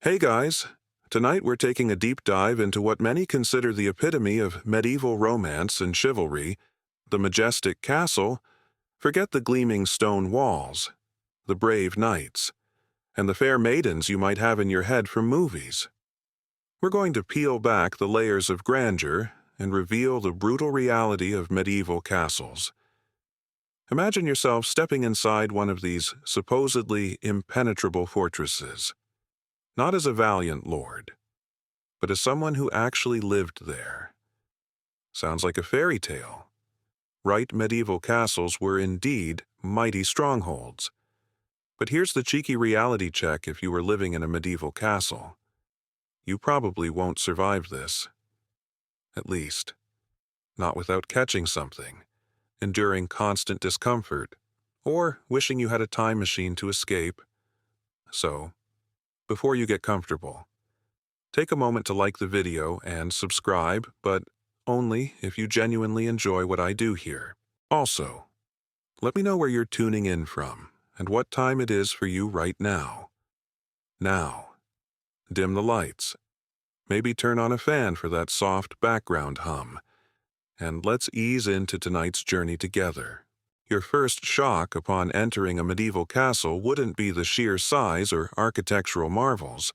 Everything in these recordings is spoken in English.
Hey guys! Tonight we're taking a deep dive into what many consider the epitome of medieval romance and chivalry, the majestic castle. Forget the gleaming stone walls, the brave knights, and the fair maidens you might have in your head from movies. We're going to peel back the layers of grandeur and reveal the brutal reality of medieval castles. Imagine yourself stepping inside one of these supposedly impenetrable fortresses, not as a valiant lord, but as someone who actually lived there. Sounds like a fairy tale. Right, medieval castles were indeed mighty strongholds. But here's the cheeky reality check if you were living in a medieval castle. You probably won't survive this. At least, not without catching something, enduring constant discomfort, or wishing you had a time machine to escape. So, before you get comfortable, take a moment to like the video and subscribe, but only if you genuinely enjoy what I do here. Also, let me know where you're tuning in from and what time it is for you right now. Now, dim the lights. Maybe turn on a fan for that soft background hum. And let's ease into tonight's journey together. Your first shock upon entering a medieval castle wouldn't be the sheer size or architectural marvels,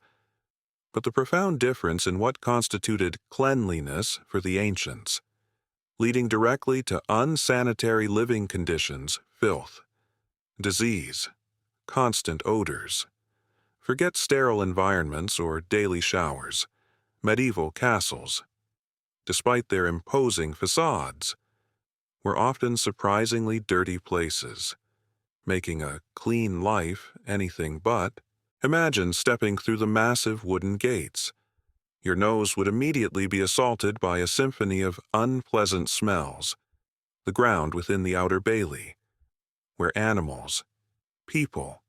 but the profound difference in what constituted cleanliness for the ancients, leading directly to unsanitary living conditions, filth, disease, constant odors. Forget sterile environments or daily showers. Medieval castles, despite their imposing facades, were often surprisingly dirty places, making a clean life anything but. Imagine stepping through the massive wooden gates. Your nose would immediately be assaulted by a symphony of unpleasant smells. The ground within the outer bailey, where animals, people,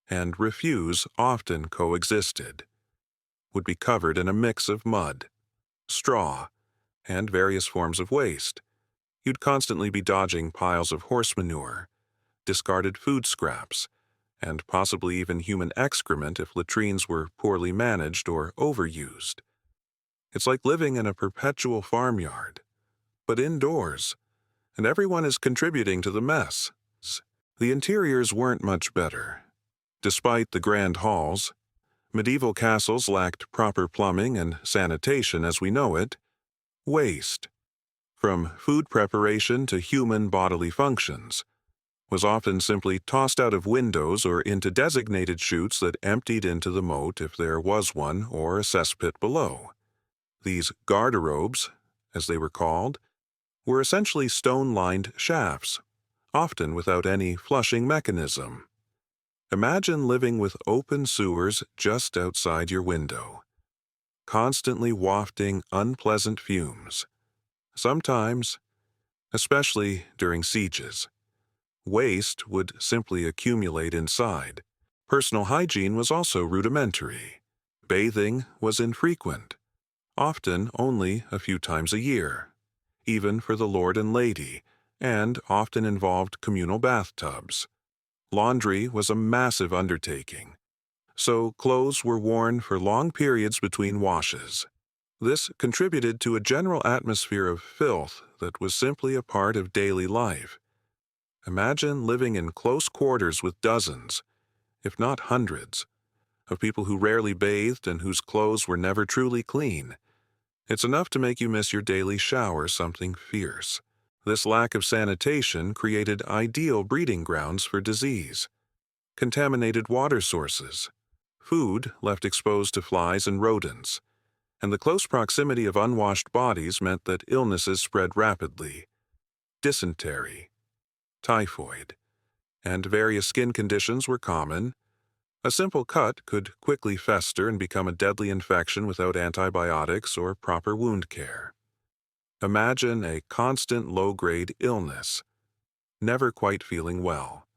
and refuse often coexisted, would be covered in a mix of mud, straw, and various forms of waste. You'd constantly be dodging piles of horse manure, discarded food scraps, and possibly even human excrement if latrines were poorly managed or overused. It's like living in a perpetual farmyard, but indoors, and everyone is contributing to the mess. The interiors weren't much better. Despite the grand halls, medieval castles lacked proper plumbing and sanitation as we know it. Waste, from food preparation to human bodily functions, was often simply tossed out of windows or into designated chutes that emptied into the moat if there was one or a cesspit below. These garderobes, as they were called, were essentially stone-lined shafts, often without any flushing mechanism. Imagine living with open sewers just outside your window, constantly wafting unpleasant fumes. Sometimes, especially during sieges, waste would simply accumulate inside. Personal hygiene was also rudimentary. Bathing was infrequent, often only a few times a year, even for the lord and lady, and often involved communal bathtubs. Laundry was a massive undertaking, so clothes were worn for long periods between washes. This contributed to a general atmosphere of filth that was simply a part of daily life. Imagine living in close quarters with dozens, if not hundreds, of people who rarely bathed and whose clothes were never truly clean. It's enough to make you miss your daily shower something fierce. This lack of sanitation created ideal breeding grounds for disease. Contaminated water sources, food left exposed to flies and rodents, and the close proximity of unwashed bodies meant that illnesses spread rapidly. Dysentery, typhoid, and various skin conditions were common. A simple cut could quickly fester and become a deadly infection without antibiotics or proper wound care. Imagine a constant low-grade illness, never quite feeling well,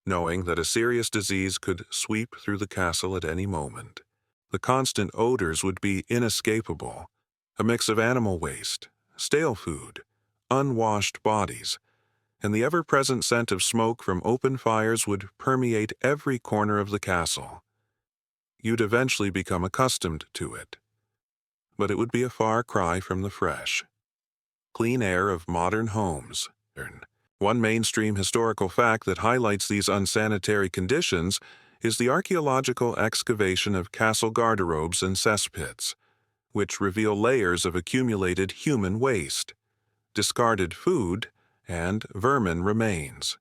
knowing that a serious disease could sweep through the castle at any moment. The constant odors would be inescapable, a mix of animal waste, stale food, unwashed bodies, and the ever-present scent of smoke from open fires would permeate every corner of the castle. you'd eventually become accustomed to it. But it would be a far cry from the fresh, clean air of modern homes. One mainstream historical fact that highlights these unsanitary conditions is the archaeological excavation of castle garderobes and cesspits, which reveal layers of accumulated human waste, discarded food, and vermin remains,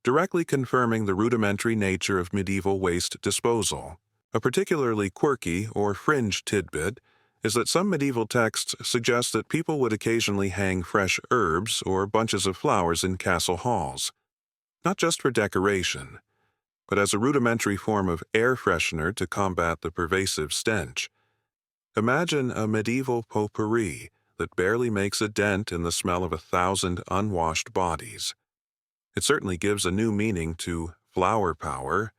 directly confirming the rudimentary nature of medieval waste disposal. A particularly quirky or fringe tidbit is that some medieval texts suggest that people would occasionally hang fresh herbs or bunches of flowers in castle halls, not just for decoration, but as a rudimentary form of air freshener to combat the pervasive stench. Imagine a medieval potpourri that barely makes a dent in the smell of 1,000 unwashed bodies. It certainly gives a new meaning to flower power.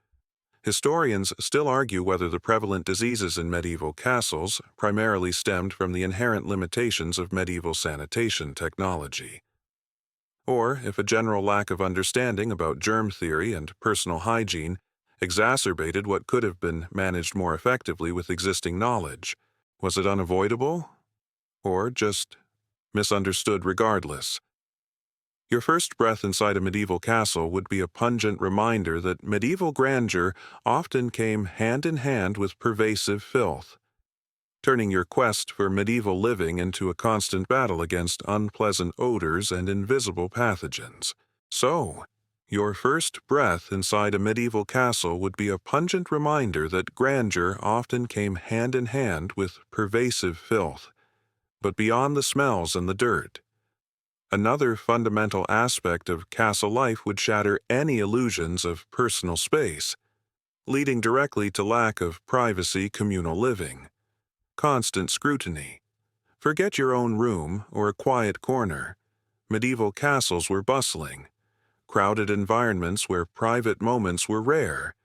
Historians still argue whether the prevalent diseases in medieval castles primarily stemmed from the inherent limitations of medieval sanitation technology, or if a general lack of understanding about germ theory and personal hygiene exacerbated what could have been managed more effectively with existing knowledge. Was it unavoidable, or just misunderstood regardless? Your first breath inside a medieval castle would be a pungent reminder that medieval grandeur often came hand in hand with pervasive filth, turning your quest for medieval living into a constant battle against unpleasant odors and invisible pathogens. So, your first breath inside a medieval castle would be a pungent reminder that grandeur often came hand in hand with pervasive filth. But beyond the smells and the dirt, another fundamental aspect of castle life would shatter any illusions of personal space, leading directly to lack of privacy communal living. Constant scrutiny. Forget your own room or a quiet corner. Medieval castles were bustling, crowded environments where private moments were rare,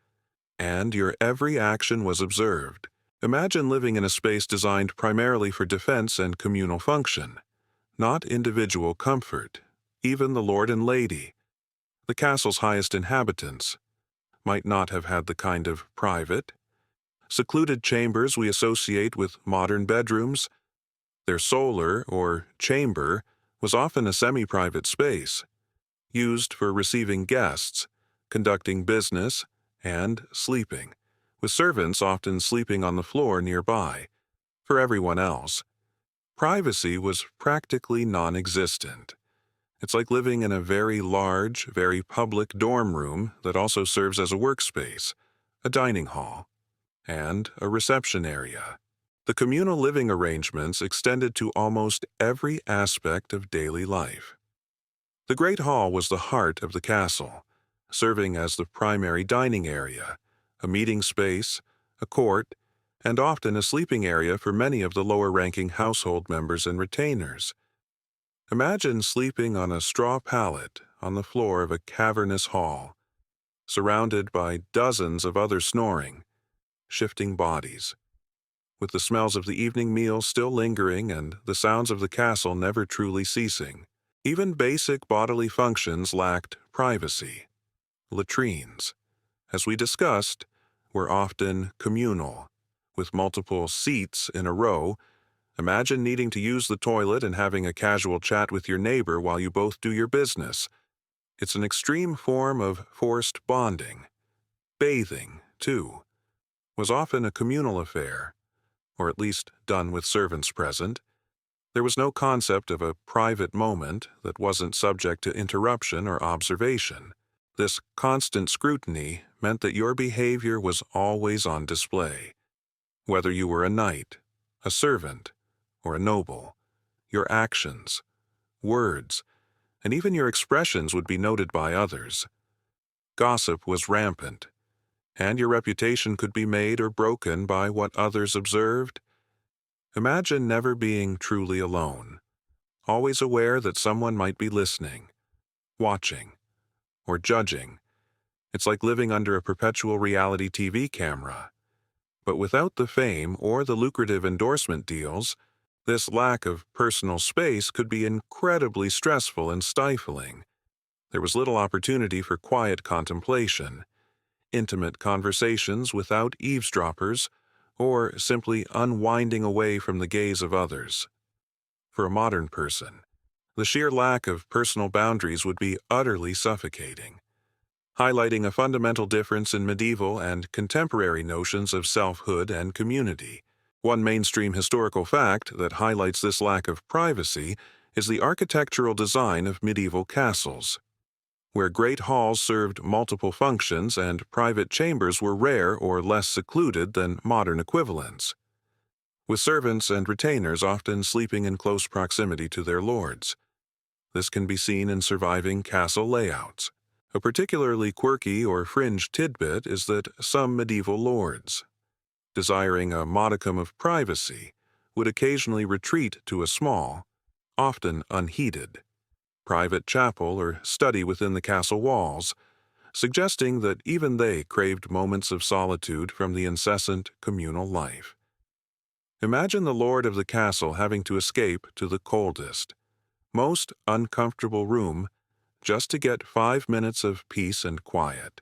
and your every action was observed. Imagine living in a space designed primarily for defense and communal function, not individual comfort. Even the lord and lady, the castle's highest inhabitants, might not have had the kind of private, secluded chambers we associate with modern bedrooms. Their solar, or chamber, was often a semi-private space, used for receiving guests, conducting business, and sleeping, with servants often sleeping on the floor nearby. For everyone else, privacy was practically non-existent. It's like living in a very large, very public dorm room that also serves as a workspace, a dining hall, and a reception area. The communal living arrangements extended to almost every aspect of daily life. The Great Hall was the heart of the castle, serving as the primary dining area, a meeting space, a court, and often a sleeping area for many of the lower-ranking household members and retainers. Imagine sleeping on a straw pallet on the floor of a cavernous hall, surrounded by dozens of other snoring, shifting bodies, with the smells of the evening meal still lingering and the sounds of the castle never truly ceasing. Even basic bodily functions lacked privacy. Latrines, as we discussed, were often communal, with multiple seats in a row. Imagine needing to use the toilet and having a casual chat with your neighbor while you both do your business. It's an extreme form of forced bonding. Bathing, too, was often a communal affair, or at least done with servants present. There was no concept of a private moment that wasn't subject to interruption or observation. This constant scrutiny meant that your behavior was always on display. Whether you were a knight, a servant, or a noble, your actions, words, and even your expressions would be noted by others. Gossip was rampant, and your reputation could be made or broken by what others observed. Imagine never being truly alone, always aware that someone might be listening, watching, or judging. It's like living under a perpetual reality TV camera. But without the fame or the lucrative endorsement deals, this lack of personal space could be incredibly stressful and stifling. There was little opportunity for quiet contemplation, intimate conversations without eavesdroppers, or simply unwinding away from the gaze of others. For a modern person, the sheer lack of personal boundaries would be utterly suffocating, highlighting a fundamental difference in medieval and contemporary notions of selfhood and community. One mainstream historical fact that highlights this lack of privacy is the architectural design of medieval castles, where great halls served multiple functions and private chambers were rare or less secluded than modern equivalents, with servants and retainers often sleeping in close proximity to their lords. This can be seen in surviving castle layouts. A particularly quirky or fringe tidbit is that some medieval lords, desiring a modicum of privacy, would occasionally retreat to a small, often unheated, private chapel or study within the castle walls, suggesting that even they craved moments of solitude from the incessant communal life. Imagine the lord of the castle having to escape to the coldest, most uncomfortable room just to get 5 minutes of peace and quiet.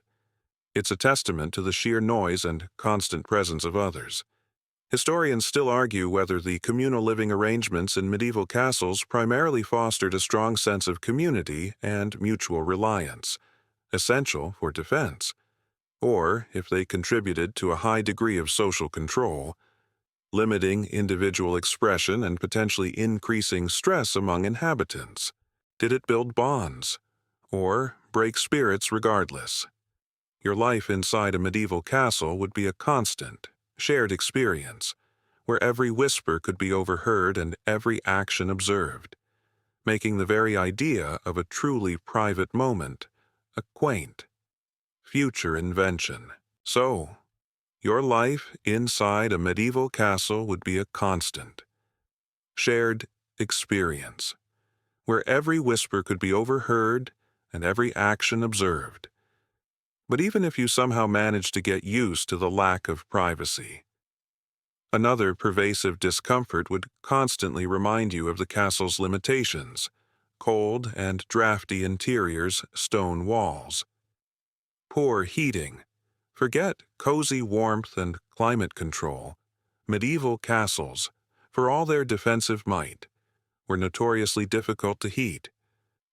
It's a testament to the sheer noise and constant presence of others. Historians still argue whether the communal living arrangements in medieval castles primarily fostered a strong sense of community and mutual reliance, essential for defense, or if they contributed to a high degree of social control, limiting individual expression and potentially increasing stress among inhabitants. Did it build bonds, or break spirits regardless? Your life inside a medieval castle would be a constant, shared experience, where every whisper could be overheard and every action observed, making the very idea of a truly private moment a quaint, future invention. So, your life inside a medieval castle would be a constant, shared experience, where every whisper could be overheard and every action observed. But even if you somehow managed to get used to the lack of privacy, another pervasive discomfort would constantly remind you of the castle's limitations: cold and drafty interiors, stone walls, poor heating. Forget cozy warmth and climate control. Medieval castles, for all their defensive might, were notoriously difficult to heat,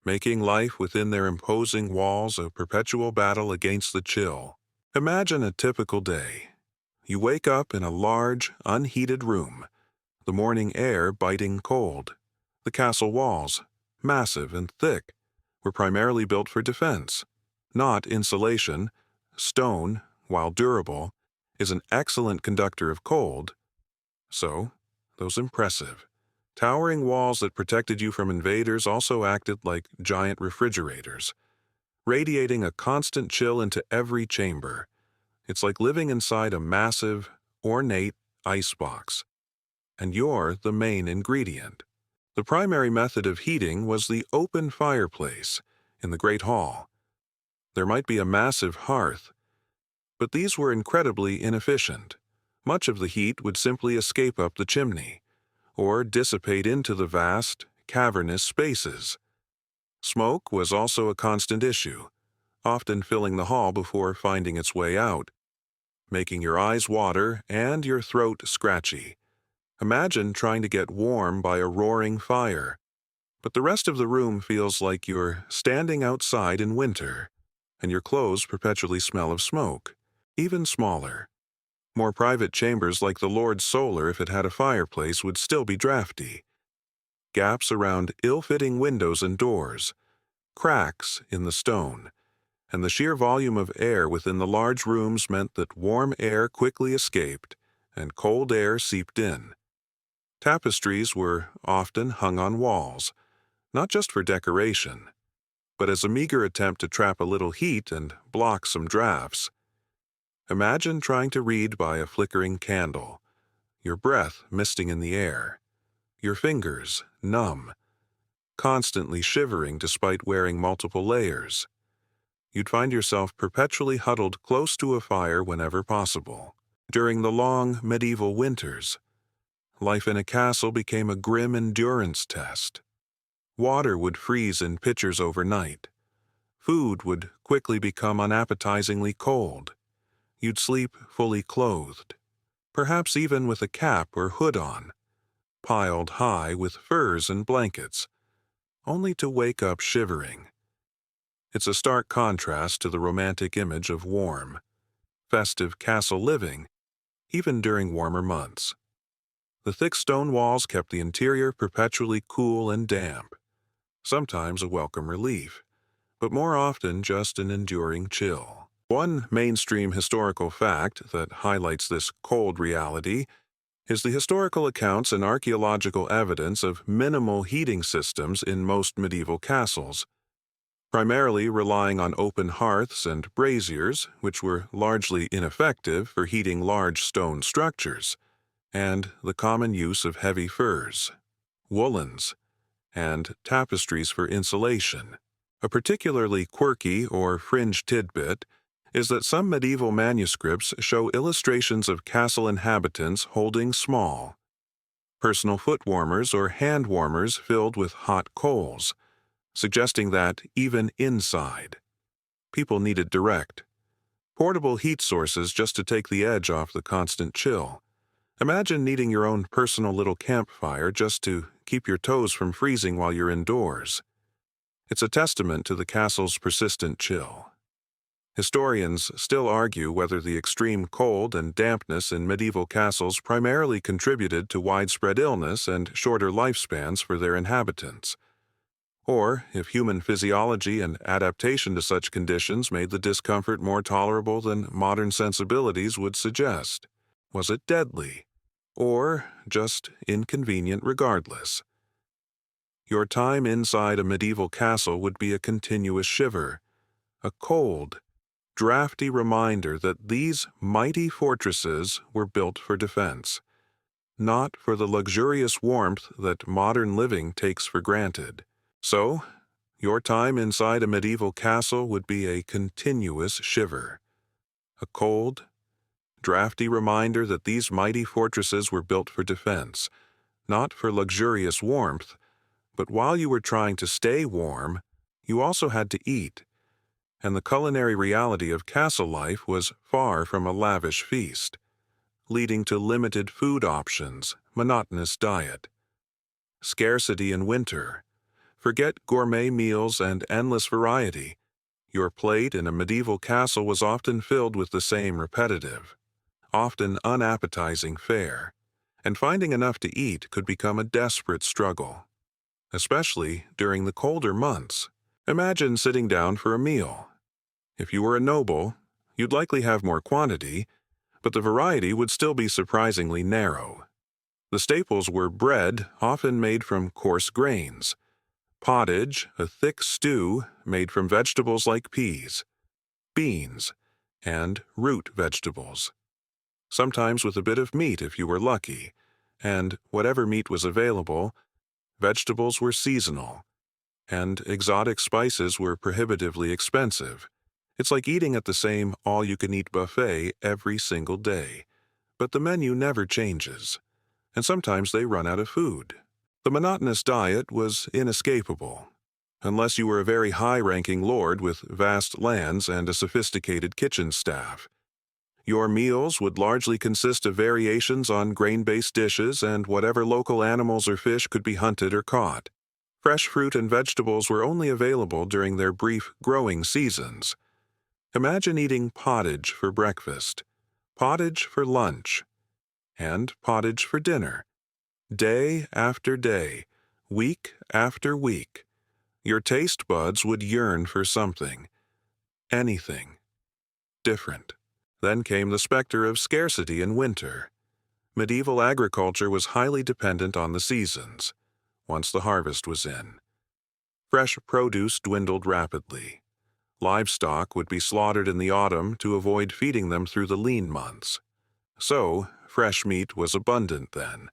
making life within their imposing walls a perpetual battle against the chill. Imagine a typical day. You wake up in a large, unheated room, the morning air biting cold. The castle walls, massive and thick, were primarily built for defense, not insulation. Stone, while durable, is an excellent conductor of cold. So, those impressive, towering walls that protected you from invaders also acted like giant refrigerators, radiating a constant chill into every chamber. It's like living inside a massive, ornate icebox, and you're the main ingredient. The primary method of heating was the open fireplace in the Great Hall. There might be a massive hearth, but these were incredibly inefficient. Much of the heat would simply escape up the chimney, or dissipate into the vast, cavernous spaces. Smoke was also a constant issue, often filling the hall before finding its way out, making your eyes water and your throat scratchy. Imagine trying to get warm by a roaring fire, but the rest of the room feels like you're standing outside in winter, and your clothes perpetually smell of smoke. Even smaller, more private chambers like the Lord's Solar, if it had a fireplace, would still be drafty. Gaps around ill-fitting windows and doors, cracks in the stone, and the sheer volume of air within the large rooms meant that warm air quickly escaped and cold air seeped in. Tapestries were often hung on walls, not just for decoration, but as a meager attempt to trap a little heat and block some drafts. Imagine trying to read by a flickering candle, your breath misting in the air, your fingers numb, constantly shivering despite wearing multiple layers. You'd find yourself perpetually huddled close to a fire whenever possible. During the long medieval winters, life in a castle became a grim endurance test. Water would freeze in pitchers overnight. Food would quickly become unappetizingly cold. You'd sleep fully clothed, perhaps even with a cap or hood on, piled high with furs and blankets, only to wake up shivering. It's a stark contrast to the romantic image of warm, festive castle living, even during warmer months. The thick stone walls kept the interior perpetually cool and damp, sometimes a welcome relief, but more often just an enduring chill. One mainstream historical fact that highlights this cold reality is the historical accounts and archaeological evidence of minimal heating systems in most medieval castles, primarily relying on open hearths and braziers, which were largely ineffective for heating large stone structures, and the common use of heavy furs, woolens, and tapestries for insulation. A particularly quirky or fringe tidbit is that some medieval manuscripts show illustrations of castle inhabitants holding small, personal foot warmers or hand warmers filled with hot coals, suggesting that, even inside, people needed direct, portable heat sources just to take the edge off the constant chill. Imagine needing your own personal little campfire just to keep your toes from freezing while you're indoors. It's a testament to the castle's persistent chill. Historians still argue whether the extreme cold and dampness in medieval castles primarily contributed to widespread illness and shorter lifespans for their inhabitants, or if human physiology and adaptation to such conditions made the discomfort more tolerable than modern sensibilities would suggest. Was it deadly, or just inconvenient regardless? Your time inside a medieval castle would be a continuous shiver, a cold, drafty reminder that these mighty fortresses were built for defense, not for the luxurious warmth that modern living takes for granted. So, your time inside a medieval castle would be a continuous shiver, a cold, drafty reminder that these mighty fortresses were built for defense, not for luxurious warmth, but while you were trying to stay warm, you also had to eat, and the culinary reality of castle life was far from a lavish feast, leading to limited food options, monotonous diet, scarcity in winter. Forget gourmet meals and endless variety. Your plate in a medieval castle was often filled with the same repetitive, often unappetizing fare, and finding enough to eat could become a desperate struggle, especially during the colder months. Imagine sitting down for a meal. If you were a noble, you'd likely have more quantity, but the variety would still be surprisingly narrow. The staples were bread, often made from coarse grains, pottage, a thick stew made from vegetables like peas, beans, and root vegetables, sometimes with a bit of meat if you were lucky, and whatever meat was available, vegetables were seasonal, and exotic spices were prohibitively expensive. It's like eating at the same all-you-can-eat buffet every single day, but the menu never changes, and sometimes they run out of food. The monotonous diet was inescapable, unless you were a very high-ranking lord with vast lands and a sophisticated kitchen staff. Your meals would largely consist of variations on grain-based dishes and whatever local animals or fish could be hunted or caught. Fresh fruit and vegetables were only available during their brief growing seasons. Imagine eating pottage for breakfast, pottage for lunch, and pottage for dinner. Day after day, week after week, your taste buds would yearn for something, anything, different. Then came the specter of scarcity in winter. Medieval agriculture was highly dependent on the seasons, once the harvest was in. Fresh produce dwindled rapidly. Livestock would be slaughtered in the autumn to avoid feeding them through the lean months. So, fresh meat was abundant then.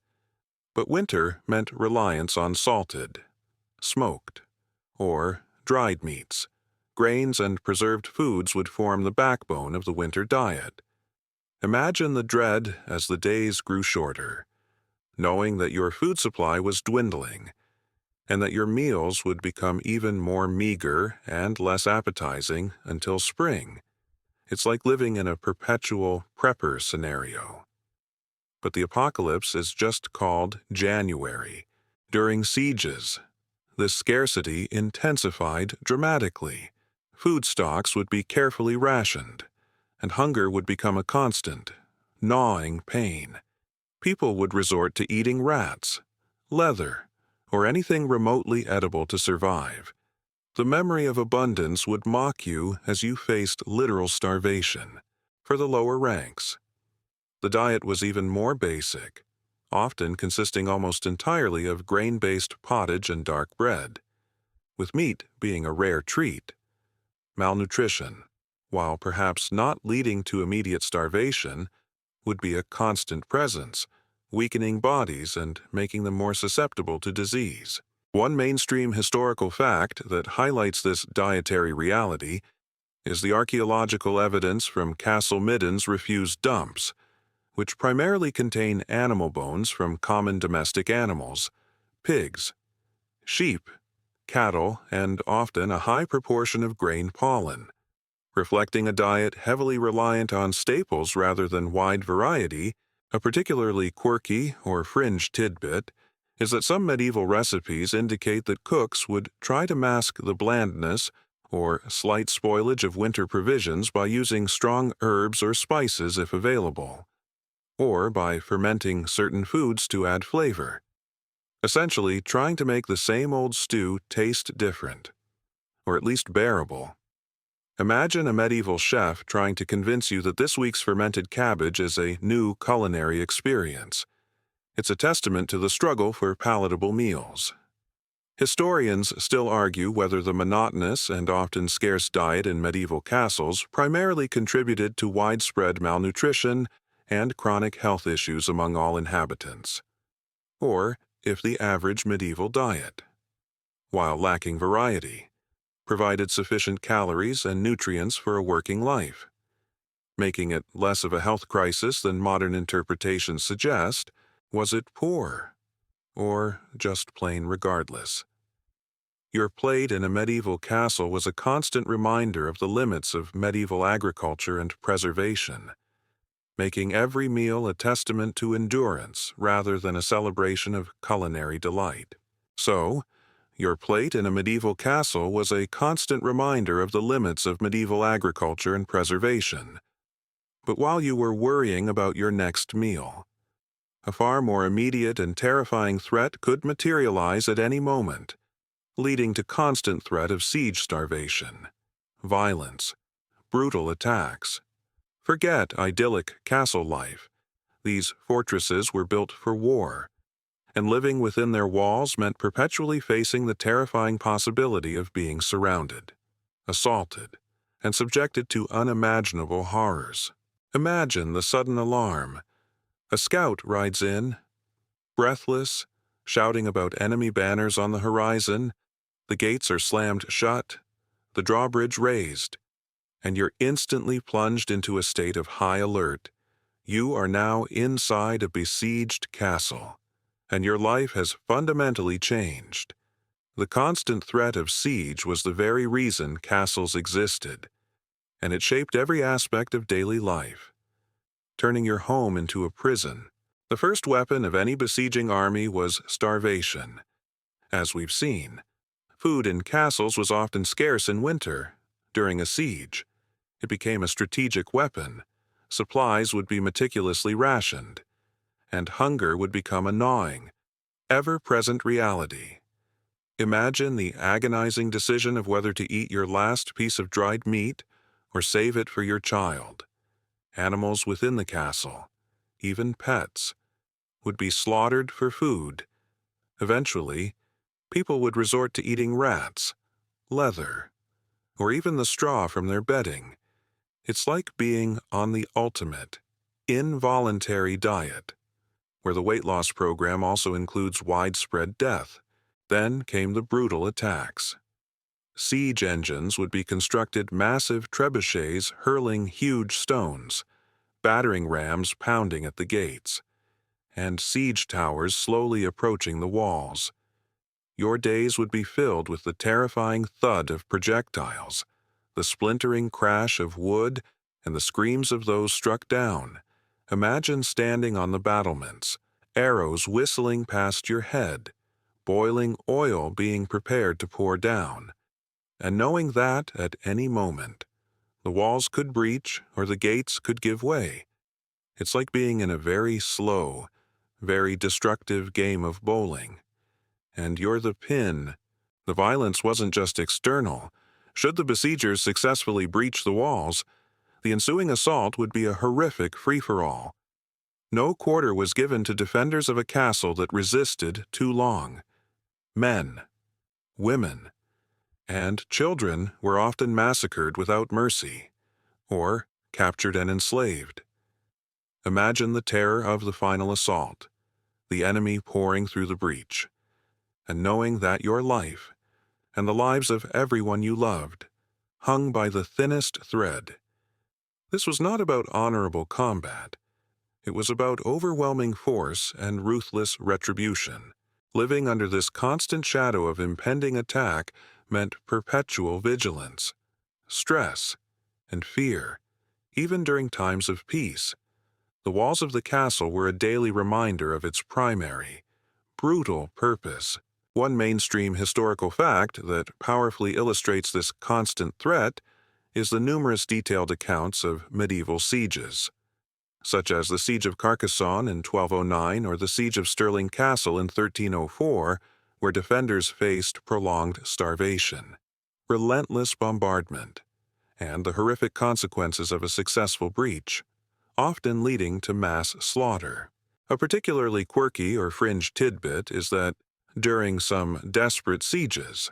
But winter meant reliance on salted, smoked, or dried meats. Grains and preserved foods would form the backbone of the winter diet. Imagine the dread as the days grew shorter, knowing that your food supply was dwindling, and that your meals would become even more meager and less appetizing until spring. It's like living in a perpetual prepper scenario. but the apocalypse is just called January. During sieges, this scarcity intensified dramatically. Food stocks would be carefully rationed, and hunger would become a constant, gnawing pain. People would resort to eating rats, leather, or anything remotely edible to survive. The memory of abundance would mock you as you faced literal starvation. For the lower ranks, the diet was even more basic, often consisting almost entirely of grain-based pottage and dark bread, with meat being a rare treat. Malnutrition, while perhaps not leading to immediate starvation, would be a constant presence, weakening bodies and making them more susceptible to disease. One mainstream historical fact that highlights this dietary reality is the archaeological evidence from Castle Midden's refused dumps, which primarily contain animal bones from common domestic animals, pigs, sheep, cattle, and often a high proportion of grain pollen. Reflecting a diet heavily reliant on staples rather than wide variety, a particularly quirky or fringe tidbit is that some medieval recipes indicate that cooks would try to mask the blandness or slight spoilage of winter provisions by using strong herbs or spices if available, or by fermenting certain foods to add flavor, essentially trying to make the same old stew taste different, or at least bearable. Imagine a medieval chef trying to convince you that this week's fermented cabbage is a new culinary experience. It's a testament to the struggle for palatable meals. Historians still argue whether the monotonous and often scarce diet in medieval castles primarily contributed to widespread malnutrition and chronic health issues among all inhabitants, or if the average medieval diet, while lacking variety, provided sufficient calories and nutrients for a working life. Making it less of a health crisis than modern interpretations suggest. Was it poor, or just plain regardless? Your plate in a medieval castle was a constant reminder of the limits of medieval agriculture and preservation, making every meal a testament to endurance rather than a celebration of culinary delight. So, your plate in a medieval castle was a constant reminder of the limits of medieval agriculture and preservation. But while you were worrying about your next meal, a far more immediate and terrifying threat could materialize at any moment, leading to constant threat of siege starvation, violence, brutal attacks. Forget idyllic castle life. These fortresses were built for war, and living within their walls meant perpetually facing the terrifying possibility of being surrounded, assaulted, and subjected to unimaginable horrors. Imagine the sudden alarm. A scout rides in, breathless, shouting about enemy banners on the horizon. The gates are slammed shut, the drawbridge raised, and you're instantly plunged into a state of high alert. You are now inside a besieged castle, and your life has fundamentally changed. The constant threat of siege was the very reason castles existed, and it shaped every aspect of daily life, turning your home into a prison. The first weapon of any besieging army was starvation. As we've seen, food in castles was often scarce in winter. During a siege, it became a strategic weapon. Supplies would be meticulously rationed, and hunger would become a gnawing, ever-present reality. Imagine the agonizing decision of whether to eat your last piece of dried meat or save it for your child. Animals within the castle, even pets, would be slaughtered for food. Eventually, people would resort to eating rats, leather, or even the straw from their bedding. It's like being on the ultimate, involuntary diet, where the weight loss program also includes widespread death. Then came the brutal attacks. Siege engines would be constructed massive trebuchets hurling huge stones, battering rams pounding at the gates, and siege towers slowly approaching the walls. Your days would be filled with the terrifying thud of projectiles, the splintering crash of wood, and the screams of those struck down. Imagine standing on the battlements, arrows whistling past your head, boiling oil being prepared to pour down, and knowing that, at any moment, the walls could breach or the gates could give way. It's like being in a very slow, very destructive game of bowling. And you're the pin. The violence wasn't just external. Should the besiegers successfully breach the walls, the ensuing assault would be a horrific free-for-all. No quarter was given to defenders of a castle that resisted too long. Men, women, and children were often massacred without mercy, or captured and enslaved. Imagine the terror of the final assault, the enemy pouring through the breach, and knowing that your life, and the lives of everyone you loved, hung by the thinnest thread. This was not about honorable combat. It was about overwhelming force and ruthless retribution. Living under this constant shadow of impending attack meant perpetual vigilance, stress, and fear, even during times of peace. The walls of the castle were a daily reminder of its primary, brutal purpose. One mainstream historical fact that powerfully illustrates this constant threat is the numerous detailed accounts of medieval sieges, such as the Siege of Carcassonne in 1209 or the Siege of Stirling Castle in 1304, where defenders faced prolonged starvation, relentless bombardment, and the horrific consequences of a successful breach, often leading to mass slaughter. A particularly quirky or fringe tidbit is that, during some desperate sieges,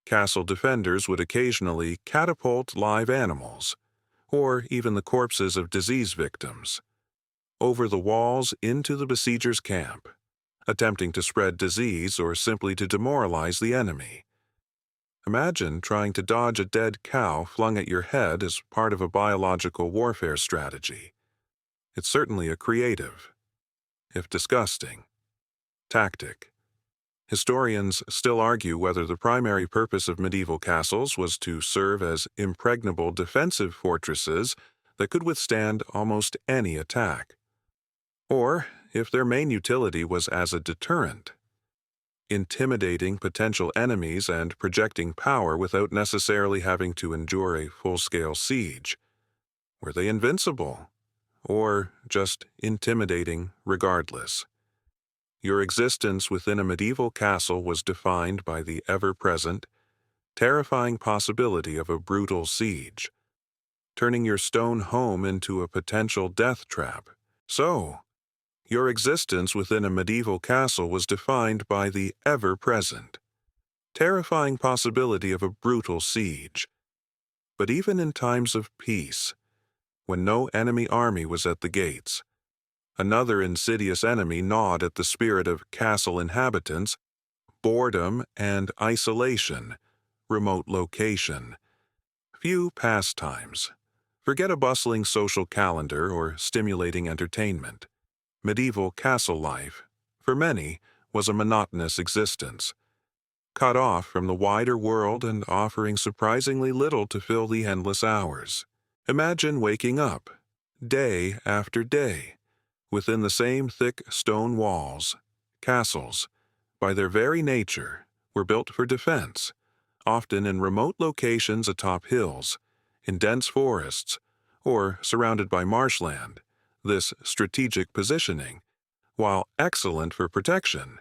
castle defenders would occasionally catapult live animals, or even the corpses of disease victims, over the walls into the besiegers' camp, attempting to spread disease or simply to demoralize the enemy. Imagine trying to dodge a dead cow flung at your head as part of a biological warfare strategy. It's certainly a creative, if disgusting, tactic. Historians still argue whether the primary purpose of medieval castles was to serve as impregnable defensive fortresses that could withstand almost any attack, or if their main utility was as a deterrent, intimidating potential enemies and projecting power without necessarily having to endure a full-scale siege. Were they invincible, or just intimidating regardless? Your existence within a medieval castle was defined by the ever-present, terrifying possibility of a brutal siege, turning your stone home into a potential death trap. So, your existence within a medieval castle was defined by the ever-present, terrifying possibility of a brutal siege. But even in times of peace, when no enemy army was at the gates, another insidious enemy gnawed at the spirit of castle inhabitants: boredom and isolation, remote location, few pastimes. Forget a bustling social calendar or stimulating entertainment. Medieval castle life, for many, was a monotonous existence, cut off from the wider world and offering surprisingly little to fill the endless hours. Imagine waking up, day after day, within the same thick stone walls. Castles, by their very nature, were built for defense, often in remote locations atop hills, in dense forests, or surrounded by marshland. This strategic positioning, while excellent for protection,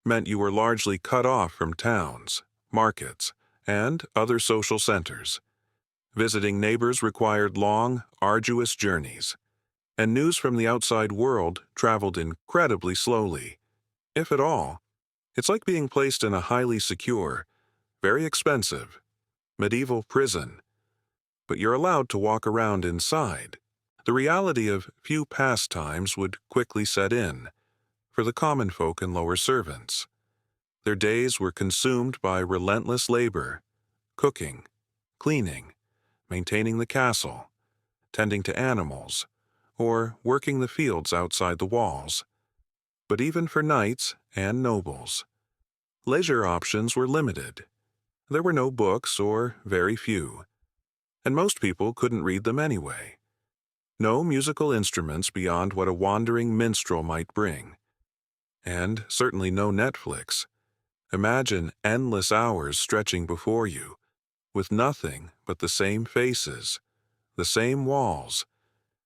meant you were largely cut off from towns, markets, and other social centers. Visiting neighbors required long, arduous journeys, and news from the outside world traveled incredibly slowly. If at all, it's like being placed in a highly secure, very expensive, medieval prison, but you're allowed to walk around inside. The reality of few pastimes would quickly set in for the common folk and lower servants. Their days were consumed by relentless labor, cooking, cleaning, maintaining the castle, tending to animals, or working the fields outside the walls. But even for knights and nobles, leisure options were limited. There were no books, or very few, and most people couldn't read them anyway. No musical instruments beyond what a wandering minstrel might bring. And certainly no Netflix. Imagine endless hours stretching before you, with nothing but the same faces, the same walls,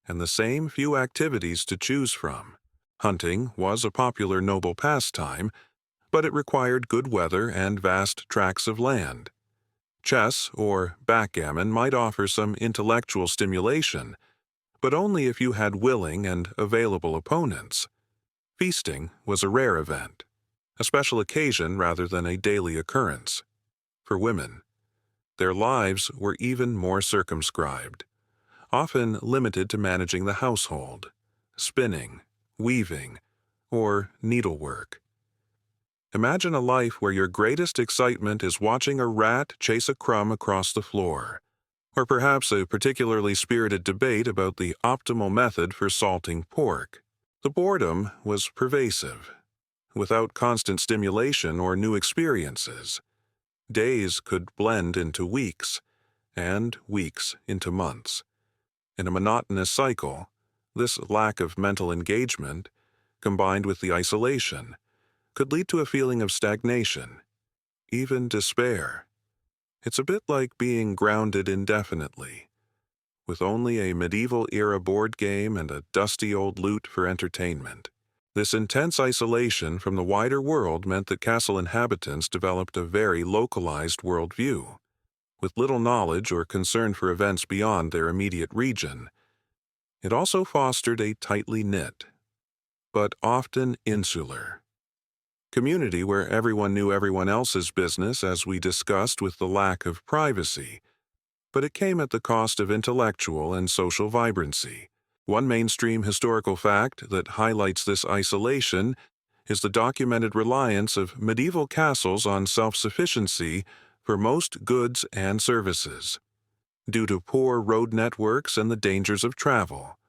and the same few activities to choose from. Hunting was a popular noble pastime, but it required good weather and vast tracts of land. Chess or backgammon might offer some intellectual stimulation, but only if you had willing and available opponents. Feasting was a rare event, a special occasion rather than a daily occurrence. For women, their lives were even more circumscribed, often limited to managing the household, spinning, weaving, or needlework. Imagine a life where your greatest excitement is watching a rat chase a crumb across the floor, or perhaps a particularly spirited debate about the optimal method for salting pork. The boredom was pervasive. Without constant stimulation or new experiences, days could blend into weeks, and weeks into months. In a monotonous cycle, this lack of mental engagement, combined with the isolation, could lead to a feeling of stagnation, even despair. It's a bit like being grounded indefinitely, with only a medieval-era board game and a dusty old lute for entertainment. This intense isolation from the wider world meant that castle inhabitants developed a very localized worldview, with little knowledge or concern for events beyond their immediate region. It also fostered a tightly knit, but often insular, community where everyone knew everyone else's business, as we discussed, with the lack of privacy. But it came at the cost of intellectual and social vibrancy. One mainstream historical fact that highlights this isolation is the documented reliance of medieval castles on self-sufficiency for most goods and services, due to poor road networks and the dangers of travel,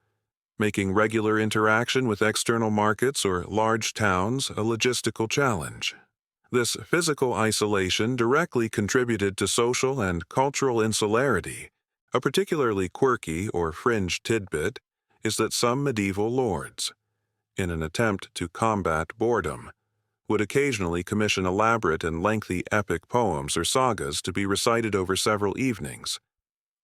making regular interaction with external markets or large towns a logistical challenge. This physical isolation directly contributed to social and cultural insularity. A particularly quirky or fringe tidbit is that some medieval lords, in an attempt to combat boredom, would occasionally commission elaborate and lengthy epic poems or sagas to be recited over several evenings,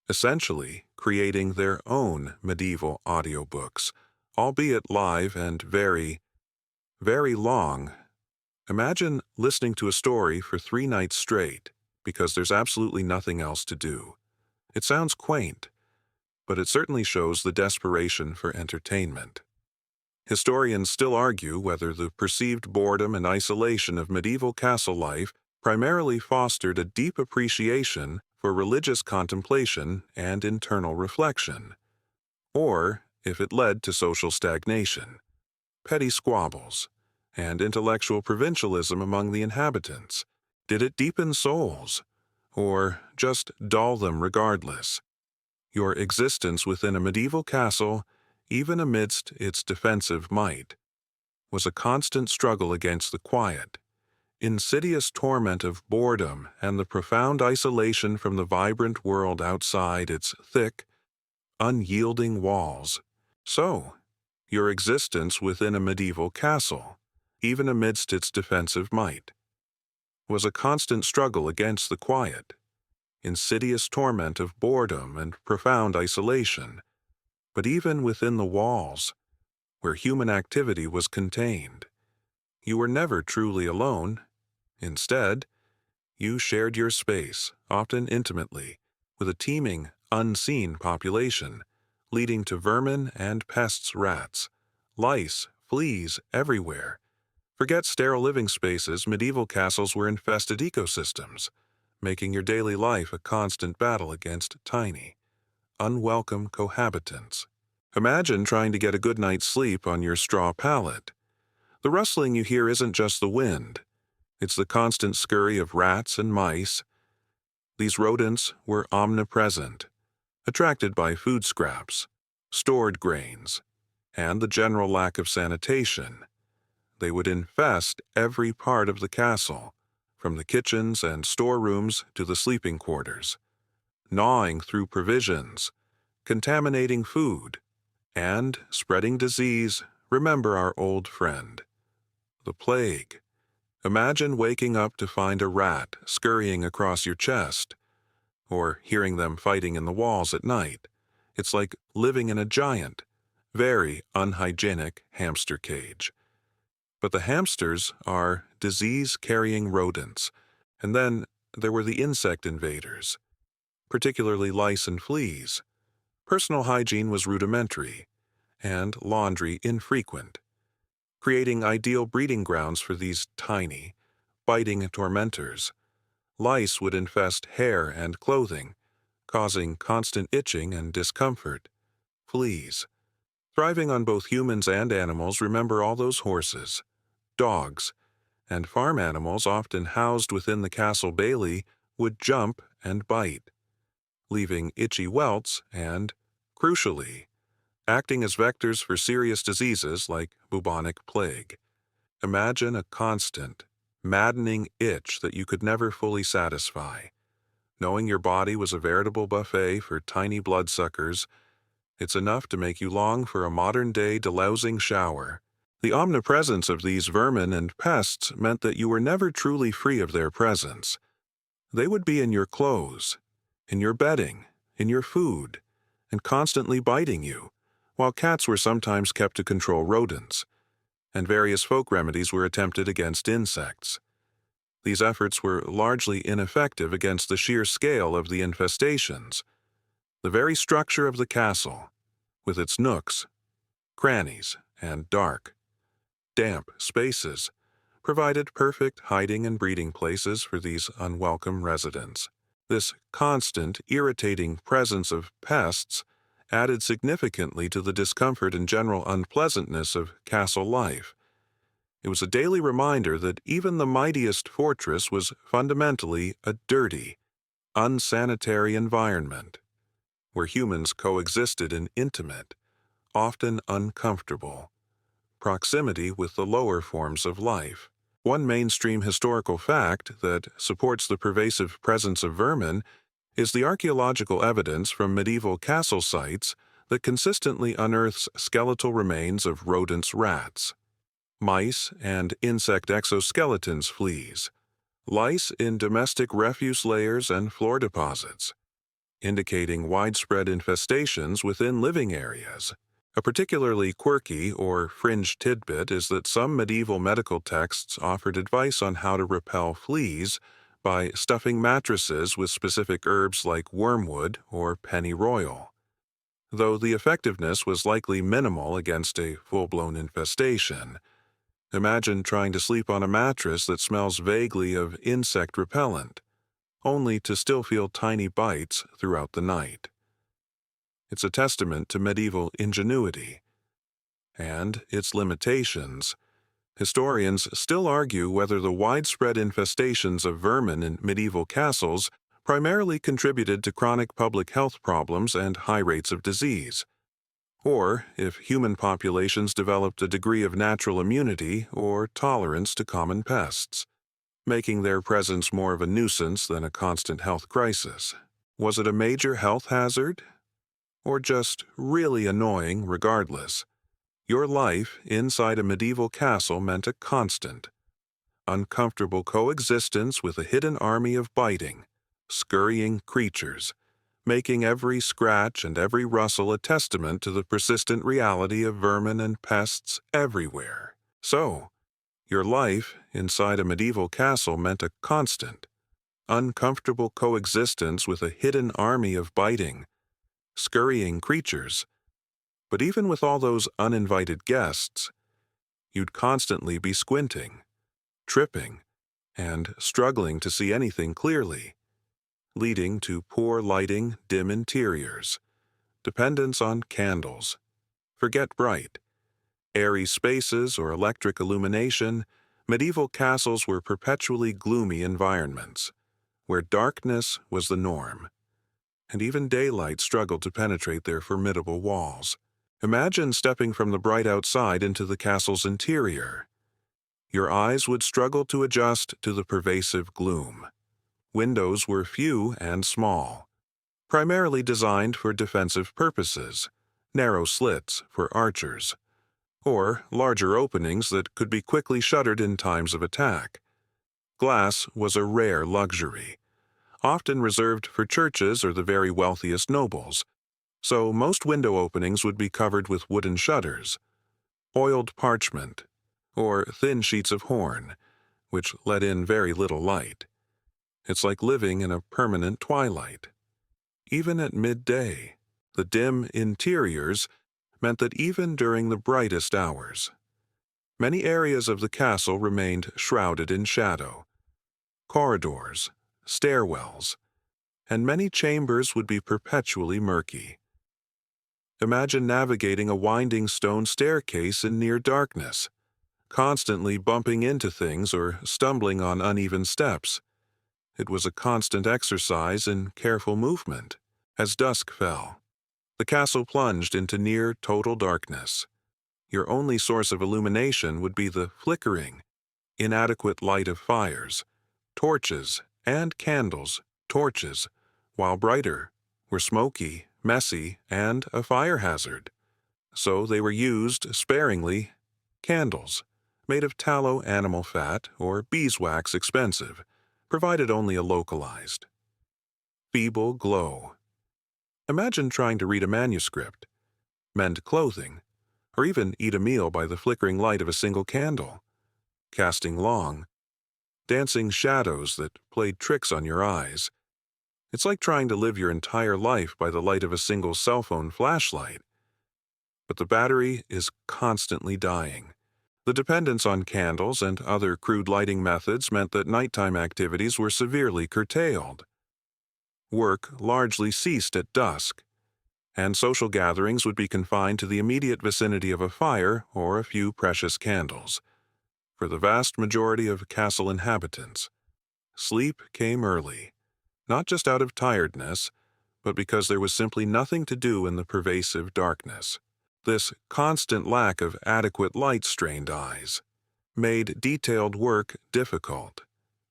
essentially creating their own medieval audiobooks, albeit live and very, very long. Imagine listening to a story for 3 nights straight because there's absolutely nothing else to do. It sounds quaint, but it certainly shows the desperation for entertainment. Historians still argue whether the perceived boredom and isolation of medieval castle life primarily fostered a deep appreciation for religious contemplation and internal reflection, or if it led to social stagnation, petty squabbles, and intellectual provincialism among the inhabitants. Did it deepen souls, or just dull them regardless? Your existence within a medieval castle, even amidst its defensive might, was a constant struggle against the quiet, insidious torment of boredom and the profound isolation from the vibrant world outside its thick, unyielding walls. So, your existence within a medieval castle, even amidst its defensive might, was a constant struggle against the quiet, insidious torment of boredom and profound isolation. But even within the walls, where human activity was contained, you were never truly alone. Instead, you shared your space, often intimately, with a teeming, unseen population, leading to vermin and pests, rats, lice, fleas everywhere. Forget sterile living spaces, medieval castles were infested ecosystems, making your daily life a constant battle against tiny, unwelcome cohabitants. Imagine trying to get a good night's sleep on your straw pallet. The rustling you hear isn't just the wind. It's the constant scurry of rats and mice. These rodents were omnipresent, attracted by food scraps, stored grains, and the general lack of sanitation. They would infest every part of the castle, from the kitchens and storerooms to the sleeping quarters, gnawing through provisions, contaminating food, And, spreading disease, remember our old friend, the plague. Imagine waking up to find a rat scurrying across your chest, or hearing them fighting in the walls at night. It's like living in a giant, very unhygienic hamster cage. But the hamsters are disease-carrying rodents, and then there were the insect invaders, particularly lice and fleas. Personal hygiene was rudimentary, and laundry infrequent, creating ideal breeding grounds for these tiny, biting tormentors. Lice would infest hair and clothing, causing constant itching and discomfort. Fleas, thriving on both humans and animals, remember all those horses, dogs, and farm animals often housed within the castle bailey would jump and bite, leaving itchy welts and, crucially, acting as vectors for serious diseases like bubonic plague. Imagine a constant, maddening itch that you could never fully satisfy. Knowing your body was a veritable buffet for tiny bloodsuckers, it's enough to make you long for a modern-day delousing shower. The omnipresence of these vermin and pests meant that you were never truly free of their presence. They would be in your clothes, in your bedding, in your food, and constantly biting you, while cats were sometimes kept to control rodents, and various folk remedies were attempted against insects. These efforts were largely ineffective against the sheer scale of the infestations. The very structure of the castle, with its nooks, crannies, and dark, damp spaces, provided perfect hiding and breeding places for these unwelcome residents. This constant, irritating presence of pests added significantly to the discomfort and general unpleasantness of castle life. It was a daily reminder that even the mightiest fortress was fundamentally a dirty, unsanitary environment, where humans coexisted in intimate, often uncomfortable, proximity with the lower forms of life. One mainstream historical fact that supports the pervasive presence of vermin is the archaeological evidence from medieval castle sites that consistently unearths skeletal remains of rodents, rats, mice, and insect exoskeletons, fleas, lice in domestic refuse layers and floor deposits, indicating widespread infestations within living areas. A particularly quirky or fringe tidbit is that some medieval medical texts offered advice on how to repel fleas by stuffing mattresses with specific herbs like wormwood or pennyroyal, though the effectiveness was likely minimal against a full-blown infestation. Imagine trying to sleep on a mattress that smells vaguely of insect repellent, only to still feel tiny bites throughout the night. It's a testament to medieval ingenuity and its limitations. Historians still argue whether the widespread infestations of vermin in medieval castles primarily contributed to chronic public health problems and high rates of disease, or if human populations developed a degree of natural immunity or tolerance to common pests, making their presence more of a nuisance than a constant health crisis. Was it a major health hazard? Or just really annoying regardless? Your life inside a medieval castle meant a constant, uncomfortable coexistence with a hidden army of biting, scurrying creatures, making every scratch and every rustle a testament to the persistent reality of vermin and pests everywhere. So, your life inside a medieval castle meant a constant, uncomfortable coexistence with a hidden army of biting, scurrying creatures. But even with all those uninvited guests, you'd constantly be squinting, tripping, and struggling to see anything clearly, leading to poor lighting, dim interiors, dependence on candles, forget bright, airy spaces or electric illumination. Medieval castles were perpetually gloomy environments, where darkness was the norm, and even daylight struggled to penetrate their formidable walls. Imagine stepping from the bright outside into the castle's interior. Your eyes would struggle to adjust to the pervasive gloom. Windows were few and small, primarily designed for defensive purposes, narrow slits for archers, or larger openings that could be quickly shuttered in times of attack. Glass was a rare luxury, often reserved for churches or the very wealthiest nobles, so most window openings would be covered with wooden shutters, oiled parchment, or thin sheets of horn, which let in very little light. It's like living in a permanent twilight. Even at midday, the dim interiors meant that even during the brightest hours, many areas of the castle remained shrouded in shadow. Corridors, stairwells, and many chambers would be perpetually murky. Imagine navigating a winding stone staircase in near darkness, constantly bumping into things or stumbling on uneven steps. It was a constant exercise in careful movement. As dusk fell, the castle plunged into near total darkness. Your only source of illumination would be the flickering, inadequate light of fires, torches, and candles. Torches, while brighter, were smoky, messy, and a fire hazard. So they were used sparingly. Candles, made of tallow animal fat or beeswax expensive, provided only a localized, feeble glow. Imagine trying to read a manuscript, mend clothing, or even eat a meal by the flickering light of a single candle, casting long, dancing shadows that played tricks on your eyes. It's like trying to live your entire life by the light of a single cell phone flashlight. But the battery is constantly dying. The dependence on candles and other crude lighting methods meant that nighttime activities were severely curtailed. Work largely ceased at dusk, and social gatherings would be confined to the immediate vicinity of a fire or a few precious candles. For the vast majority of castle inhabitants, sleep came early, not just out of tiredness, but because there was simply nothing to do in the pervasive darkness. This constant lack of adequate light strained eyes, made detailed work difficult,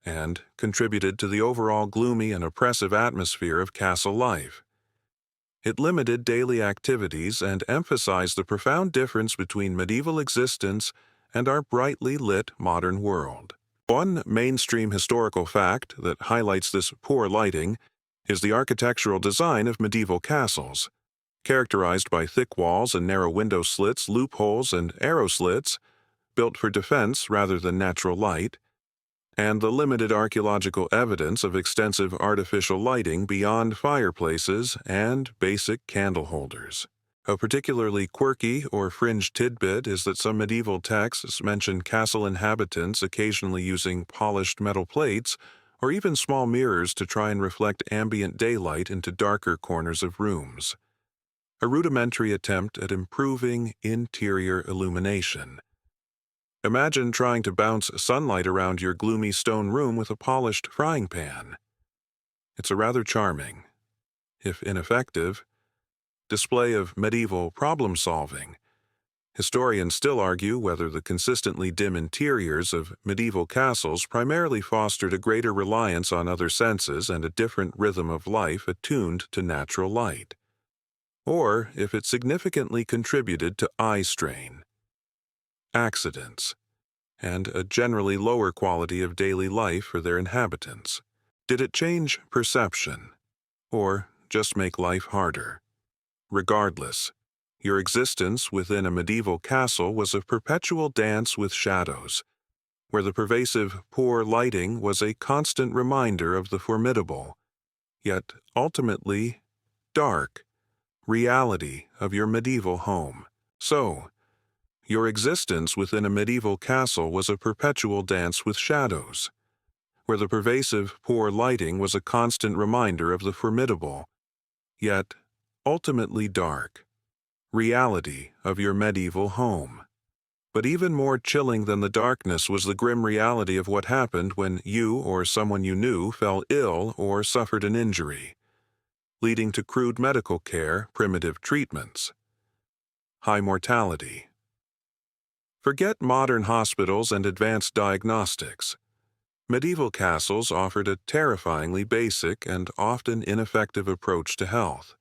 and contributed to the overall gloomy and oppressive atmosphere of castle life. It limited daily activities and emphasized the profound difference between medieval existence and our brightly lit modern world. One mainstream historical fact that highlights this poor lighting is the architectural design of medieval castles, characterized by thick walls and narrow window slits, loopholes, and arrow slits, built for defense rather than natural light, and the limited archaeological evidence of extensive artificial lighting beyond fireplaces and basic candle holders. A particularly quirky or fringe tidbit is that some medieval texts mention castle inhabitants occasionally using polished metal plates or even small mirrors to try and reflect ambient daylight into darker corners of rooms. A rudimentary attempt at improving interior illumination. Imagine trying to bounce sunlight around your gloomy stone room with a polished frying pan. It's a rather charming, if ineffective, display of medieval problem-solving. Historians still argue whether the consistently dim interiors of medieval castles primarily fostered a greater reliance on other senses and a different rhythm of life attuned to natural light, or if it significantly contributed to eye strain, accidents, and a generally lower quality of daily life for their inhabitants. Did it change perception, or just make life harder? Regardless, your existence within a medieval castle was a perpetual dance with shadows, where the pervasive poor lighting was a constant reminder of the formidable, yet ultimately dark, reality of your medieval home. So, your existence within a medieval castle was a perpetual dance with shadows, where the pervasive poor lighting was a constant reminder of the formidable, yet ultimately dark, reality of your medieval home. But even more chilling than the darkness was the grim reality of what happened when you or someone you knew fell ill or suffered an injury, leading to crude medical care, primitive treatments, high mortality. Forget modern hospitals and advanced diagnostics. Medieval castles offered a terrifyingly basic and often ineffective approach to health.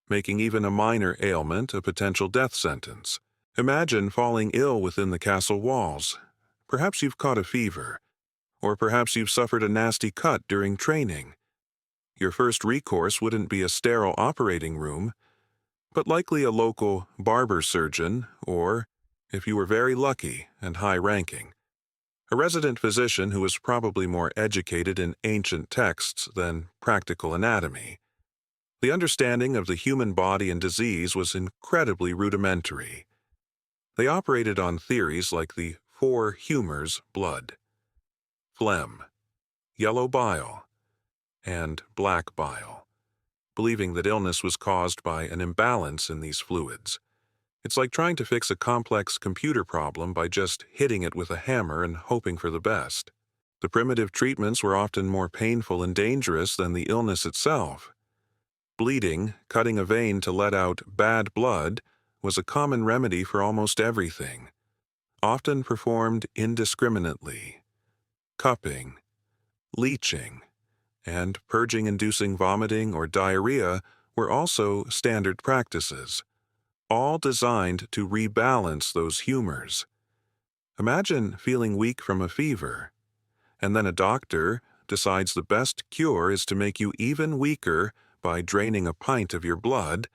making even a minor ailment a potential death sentence. Imagine falling ill within the castle walls. Perhaps you've caught a fever, or perhaps you've suffered a nasty cut during training. Your first recourse wouldn't be a sterile operating room, but likely a local barber surgeon or, if you were very lucky and high-ranking, a resident physician who was probably more educated in ancient texts than practical anatomy. The understanding of the human body and disease was incredibly rudimentary. They operated on theories like the four humors: blood, phlegm, yellow bile, and black bile, believing that illness was caused by an imbalance in these fluids. It's like trying to fix a complex computer problem by just hitting it with a hammer and hoping for the best. The primitive treatments were often more painful and dangerous than the illness itself. Bleeding, cutting a vein to let out bad blood, was a common remedy for almost everything, often performed indiscriminately. Cupping, leeching, and purging-inducing vomiting or diarrhea were also standard practices, all designed to rebalance those humors. Imagine feeling weak from a fever, and then a doctor decides the best cure is to make you even weaker by draining a pint of your blood.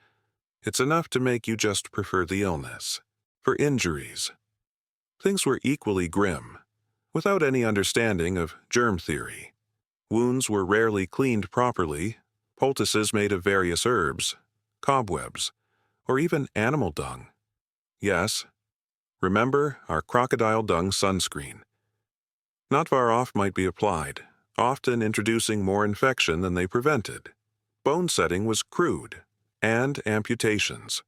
It's enough to make you just prefer the illness. For injuries, things were equally grim, without any understanding of germ theory. Wounds were rarely cleaned properly, poultices made of various herbs, cobwebs, or even animal dung. Yes, remember our crocodile dung sunscreen. Not far off might be applied, often introducing more infection than they prevented. Bone setting was crude, and amputations,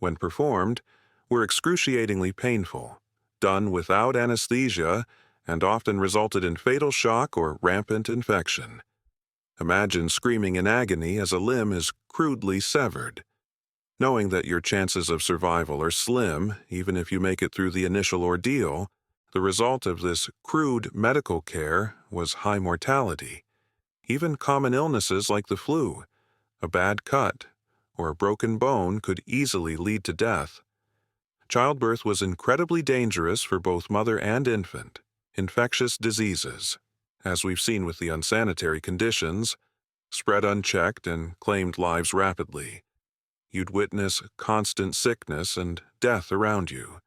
when performed, were excruciatingly painful, done without anesthesia, and often resulted in fatal shock or rampant infection. Imagine screaming in agony as a limb is crudely severed, knowing that your chances of survival are slim even if you make it through the initial ordeal. The result of this crude medical care was high mortality. Even common illnesses like the flu, a bad cut, or a broken bone could easily lead to death. Childbirth was incredibly dangerous for both mother and infant. Infectious diseases, as we've seen with the unsanitary conditions, spread unchecked and claimed lives rapidly. You'd witness constant sickness and death around you.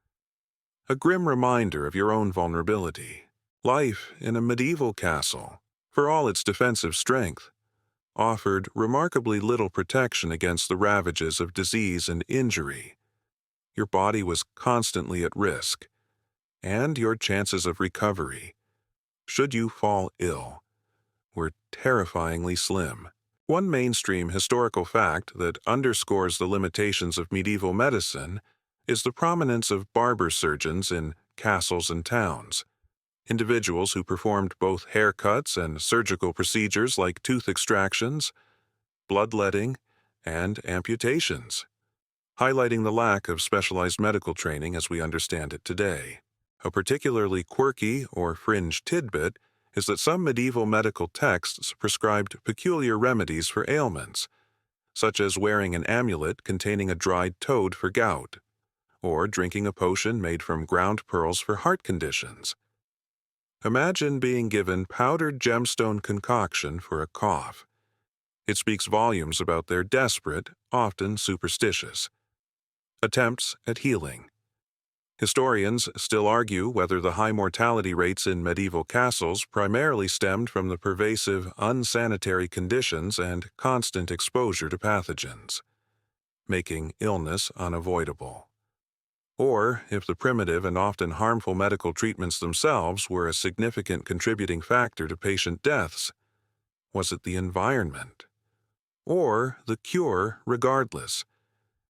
A grim reminder of your own vulnerability. Life in a medieval castle, for all its defensive strength, offered remarkably little protection against the ravages of disease and injury. Your body was constantly at risk, and your chances of recovery, should you fall ill, were terrifyingly slim. One mainstream historical fact that underscores the limitations of medieval medicine is the prominence of barber surgeons in castles and towns, individuals who performed both haircuts and surgical procedures like tooth extractions, bloodletting, and amputations, highlighting the lack of specialized medical training as we understand it today. A particularly quirky or fringe tidbit is that some medieval medical texts prescribed peculiar remedies for ailments, such as wearing an amulet containing a dried toad for gout, or drinking a potion made from ground pearls for heart conditions. Imagine being given powdered gemstone concoction for a cough. It speaks volumes about their desperate, often superstitious, attempts at healing. Historians still argue whether the high mortality rates in medieval castles primarily stemmed from the pervasive, unsanitary conditions and constant exposure to pathogens, making illness unavoidable, or if the primitive and often harmful medical treatments themselves were a significant contributing factor to patient deaths. Was it the environment? Or the cure regardless?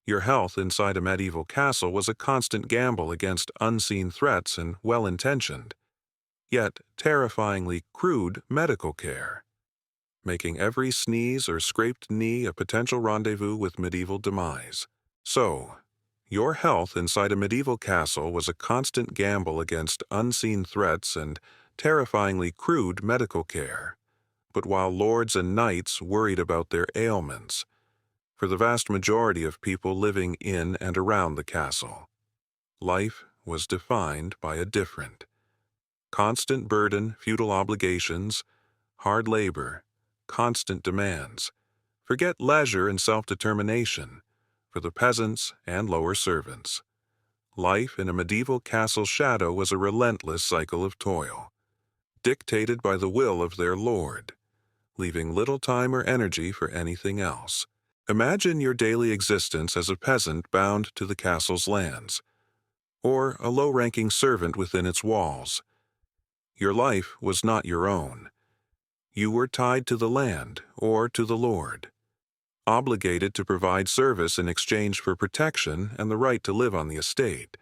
Your health inside a medieval castle was a constant gamble against unseen threats and well-intentioned, yet terrifyingly crude medical care, making every sneeze or scraped knee a potential rendezvous with medieval demise. So, your health inside a medieval castle was a constant gamble against unseen threats and terrifyingly crude medical care. But while lords and knights worried about their ailments, for the vast majority of people living in and around the castle. Life was defined by a different, constant burden, feudal obligations, hard labor, constant demands. Forget leisure and self-determination for the peasants and lower servants. Life in a medieval castle shadow was a relentless cycle of toil, dictated by the will of their lord, leaving little time or energy for anything else. Imagine your daily existence as a peasant bound to the castle's lands, or a low-ranking servant within its walls. Your life was not your own. You were tied to the land or to the lord, obligated to provide service in exchange for protection and the right to live on the estate.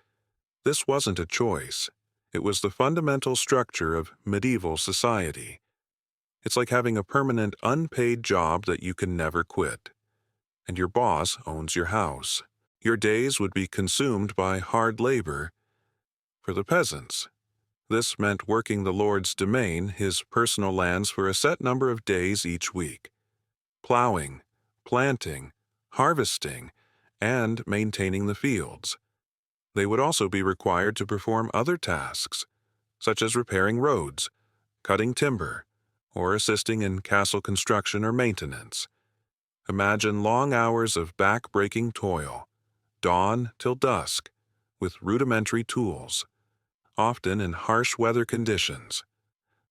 This wasn't a choice. It was the fundamental structure of medieval society. It's like having a permanent unpaid job that you can never quit. And your boss owns your house. Your days would be consumed by hard labor. For the peasants, this meant working the lord's domain, his personal lands, for a set number of days each week. Plowing, planting, harvesting, and maintaining the fields. They would also be required to perform other tasks, such as repairing roads, cutting timber, or assisting in castle construction or maintenance. Imagine long hours of back-breaking toil, dawn till dusk, with rudimentary tools, often in harsh weather conditions,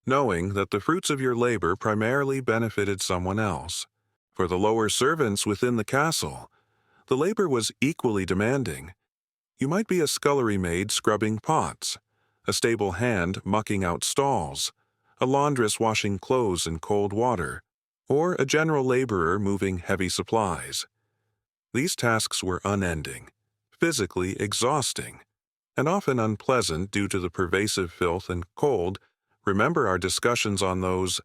knowing that the fruits of your labor primarily benefited someone else. For the lower servants within the castle, the labor was equally demanding. You might be a scullery maid scrubbing pots, a stable hand mucking out stalls, a laundress washing clothes in cold water, or a general laborer moving heavy supplies. These tasks were unending, physically exhausting, and often unpleasant due to the pervasive filth and cold. Remember our discussions on those.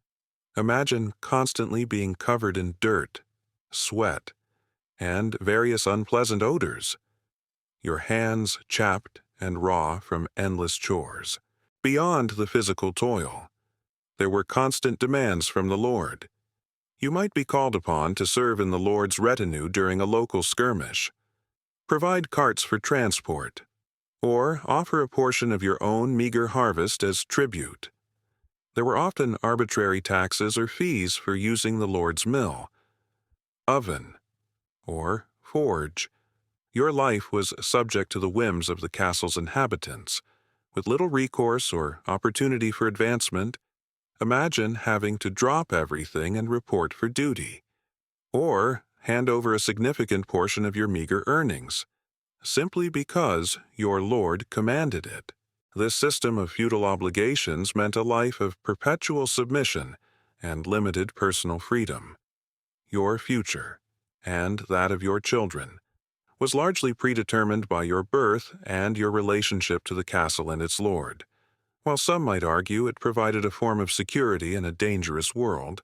Imagine constantly being covered in dirt, sweat, and various unpleasant odors. Your hands chapped and raw from endless chores. Beyond the physical toil, there were constant demands from the lord. You might be called upon to serve in the lord's retinue during a local skirmish, provide carts for transport, or offer a portion of your own meager harvest as tribute. There were often arbitrary taxes or fees for using the lord's mill, oven, or forge. Your life was subject to the whims of the castle's inhabitants, with little recourse or opportunity for advancement. Imagine having to drop everything and report for duty, or hand over a significant portion of your meager earnings, simply because your lord commanded it. This system of feudal obligations meant a life of perpetual submission and limited personal freedom. Your future, and that of your children, was largely predetermined by your birth and your relationship to the castle and its lord. While some might argue it provided a form of security in a dangerous world,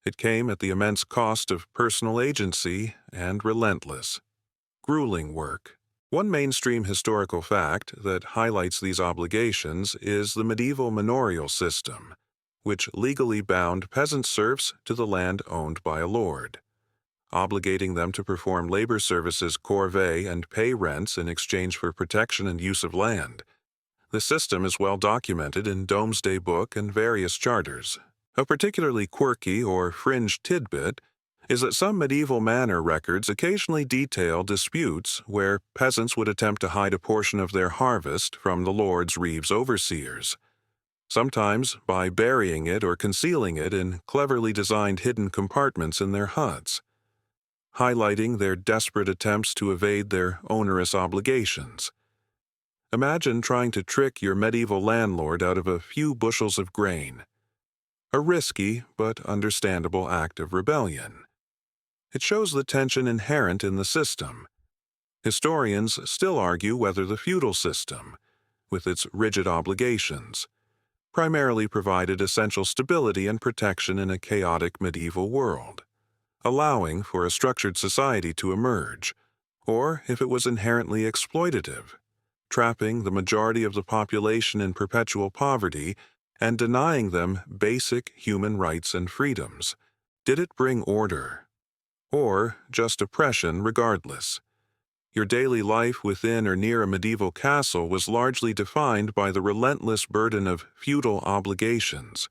it came at the immense cost of personal agency and relentless, grueling work. One mainstream historical fact that highlights these obligations is the medieval manorial system, which legally bound peasant serfs to the land owned by a lord, obligating them to perform labor services, corvée, and pay rents in exchange for protection and use of land. The system is well documented in Domesday Book and various charters. A particularly quirky or fringe tidbit is that some medieval manor records occasionally detail disputes where peasants would attempt to hide a portion of their harvest from the lord's reeves overseers, sometimes by burying it or concealing it in cleverly designed hidden compartments in their huts, highlighting their desperate attempts to evade their onerous obligations. Imagine trying to trick your medieval landlord out of a few bushels of grain. A risky but understandable act of rebellion. It shows the tension inherent in the system. Historians still argue whether the feudal system, with its rigid obligations, primarily provided essential stability and protection in a chaotic medieval world, allowing for a structured society to emerge, or if it was inherently exploitative, trapping the majority of the population in perpetual poverty and denying them basic human rights and freedoms. Did it bring order? or just oppression regardless. Your daily life within or near a medieval castle was largely defined by the relentless burden of feudal obligations,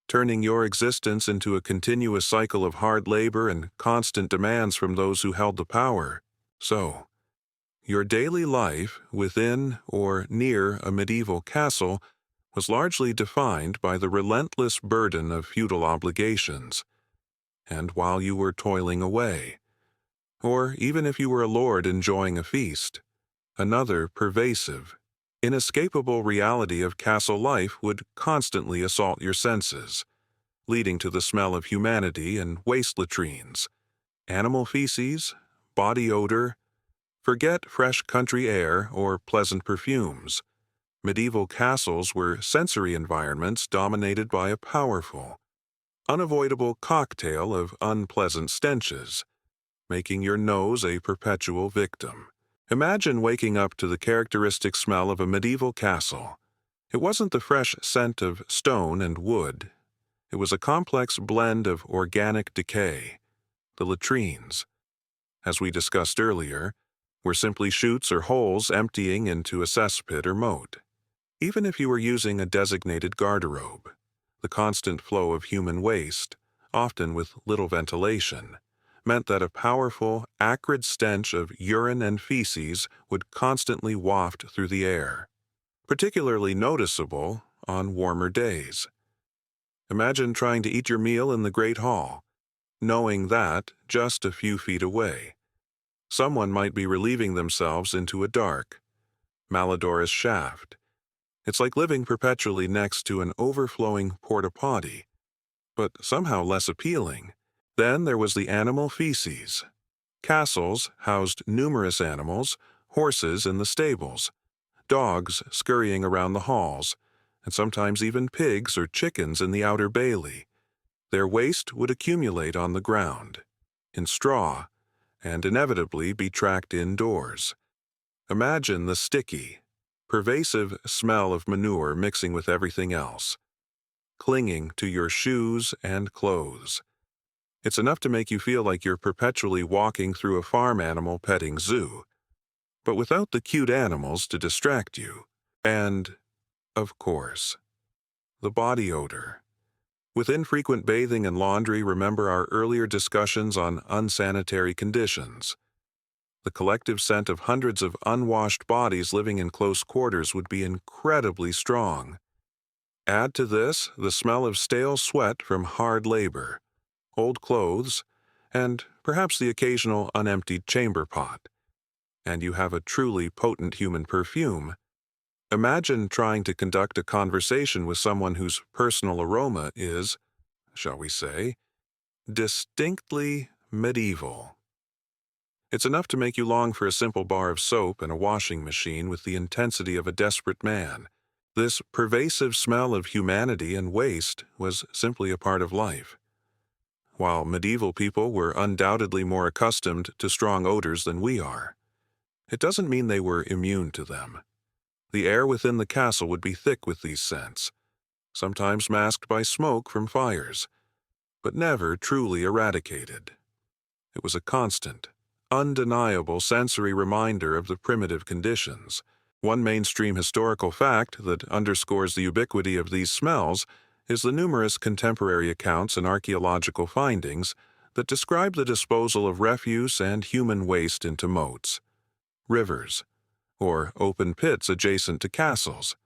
turning your existence into a continuous cycle of hard labor and constant demands from those who held the power. So, your daily life within or near a medieval castle was largely defined by the relentless burden of feudal obligations. And while you were toiling away, or even if you were a lord enjoying a feast, another pervasive, inescapable reality of castle life would constantly assault your senses, leading to the smell of humanity and waste latrines, animal feces, body odor. Forget fresh country air or pleasant perfumes. Medieval castles were sensory environments dominated by a powerful, unavoidable cocktail of unpleasant stenches, making your nose a perpetual victim. Imagine waking up to the characteristic smell of a medieval castle. It wasn't the fresh scent of stone and wood. It was a complex blend of organic decay. The latrines, as we discussed earlier, were simply chutes or holes emptying into a cesspit or moat. Even if you were using a designated garderobe, the constant flow of human waste, often with little ventilation, meant that a powerful, acrid stench of urine and feces would constantly waft through the air, particularly noticeable on warmer days. Imagine trying to eat your meal in the Great Hall, knowing that, just a few feet away, someone might be relieving themselves into a dark, malodorous shaft. It's like living perpetually next to an overflowing porta-potty, but somehow less appealing. Then there was the animal feces. Castles housed numerous animals, horses in the stables, dogs scurrying around the halls, and sometimes even pigs or chickens in the outer bailey. Their waste would accumulate on the ground, in straw, and inevitably be tracked indoors. Imagine the sticky, pervasive smell of manure mixing with everything else, clinging to your shoes and clothes. It's enough to make you feel like you're perpetually walking through a farm animal petting zoo, but without the cute animals to distract you. And, of course, the body odor. With infrequent bathing and laundry, remember our earlier discussions on unsanitary conditions. The collective scent of hundreds of unwashed bodies living in close quarters would be incredibly strong. Add to this the smell of stale sweat from hard labor, old clothes, and perhaps the occasional unemptied chamber pot, and you have a truly potent human perfume. Imagine trying to conduct a conversation with someone whose personal aroma is, shall we say, distinctly medieval. It's enough to make you long for a simple bar of soap and a washing machine with the intensity of a desperate man. This pervasive smell of humanity and waste was simply a part of life. While medieval people were undoubtedly more accustomed to strong odors than we are, it doesn't mean they were immune to them. The air within the castle would be thick with these scents, sometimes masked by smoke from fires, but never truly eradicated. It was a constant, undeniable sensory reminder of the primitive conditions. One mainstream historical fact that underscores the ubiquity of these smells is the numerous contemporary accounts and archaeological findings that describe the disposal of refuse and human waste into moats, rivers, or open pits adjacent to castles,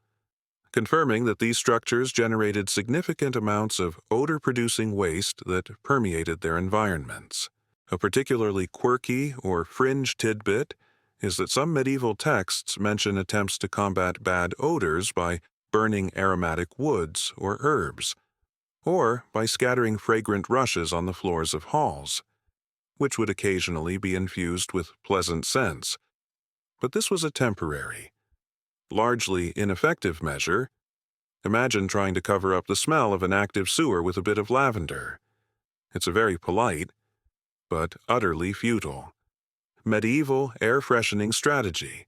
confirming that these structures generated significant amounts of odor-producing waste that permeated their environments. A particularly quirky or fringe tidbit is that some medieval texts mention attempts to combat bad odors by burning aromatic woods or herbs, or by scattering fragrant rushes on the floors of halls, which would occasionally be infused with pleasant scents. But this was a temporary, largely ineffective measure. Imagine trying to cover up the smell of an active sewer with a bit of lavender. It's a very polite, but utterly futile, medieval air-freshening strategy.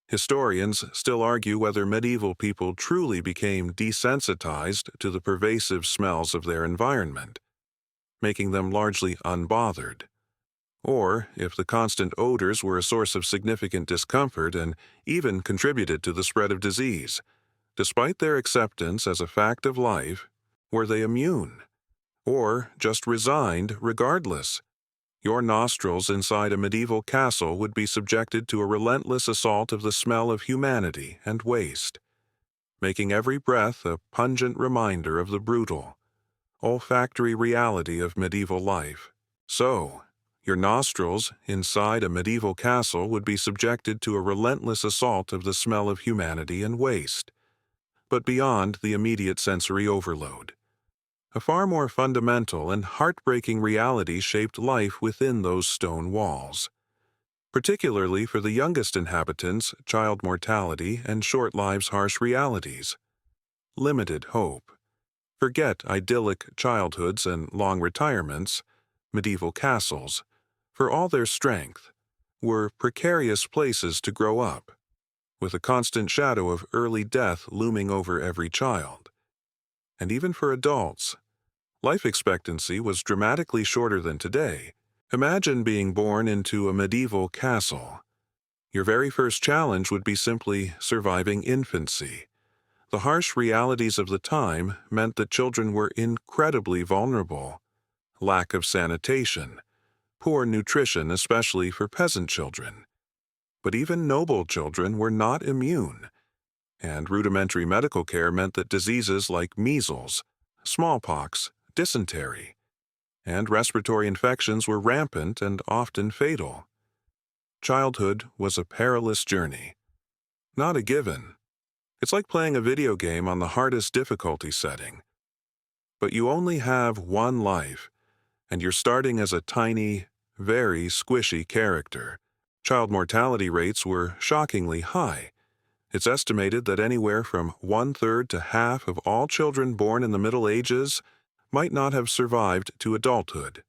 Historians still argue whether medieval people truly became desensitized to the pervasive smells of their environment, making them largely unbothered. or if the constant odors were a source of significant discomfort and even contributed to the spread of disease. Despite their acceptance as a fact of life, were they immune? Or just resigned regardless? Your nostrils inside a medieval castle would be subjected to a relentless assault of the smell of humanity and waste, making every breath a pungent reminder of the brutal, olfactory reality of medieval life. So, your nostrils inside a medieval castle would be subjected to a relentless assault of the smell of humanity and waste, but beyond the immediate sensory overload. A far more fundamental and heartbreaking reality shaped life within those stone walls. Particularly for the youngest inhabitants, child mortality and short lives' harsh realities. Limited hope. Forget idyllic childhoods and long retirements. Medieval castles, for all their strength, were precarious places to grow up, with a constant shadow of early death looming over every child. And even for adults, life expectancy was dramatically shorter than today. Imagine being born into a medieval castle. Your very first challenge would be simply surviving infancy. The harsh realities of the time meant that children were incredibly vulnerable. Lack of sanitation, poor nutrition, especially for peasant children. But even noble children were not immune, and rudimentary medical care meant that diseases like measles, smallpox, dysentery, and respiratory infections were rampant and often fatal. Childhood was a perilous journey. Not a given. It's like playing a video game on the hardest difficulty setting. But you only have one life, and you're starting as a tiny, very squishy character. Child mortality rates were shockingly high. It's estimated that anywhere from 1/3 to half of all children born in the Middle Ages might not have survived to adulthood.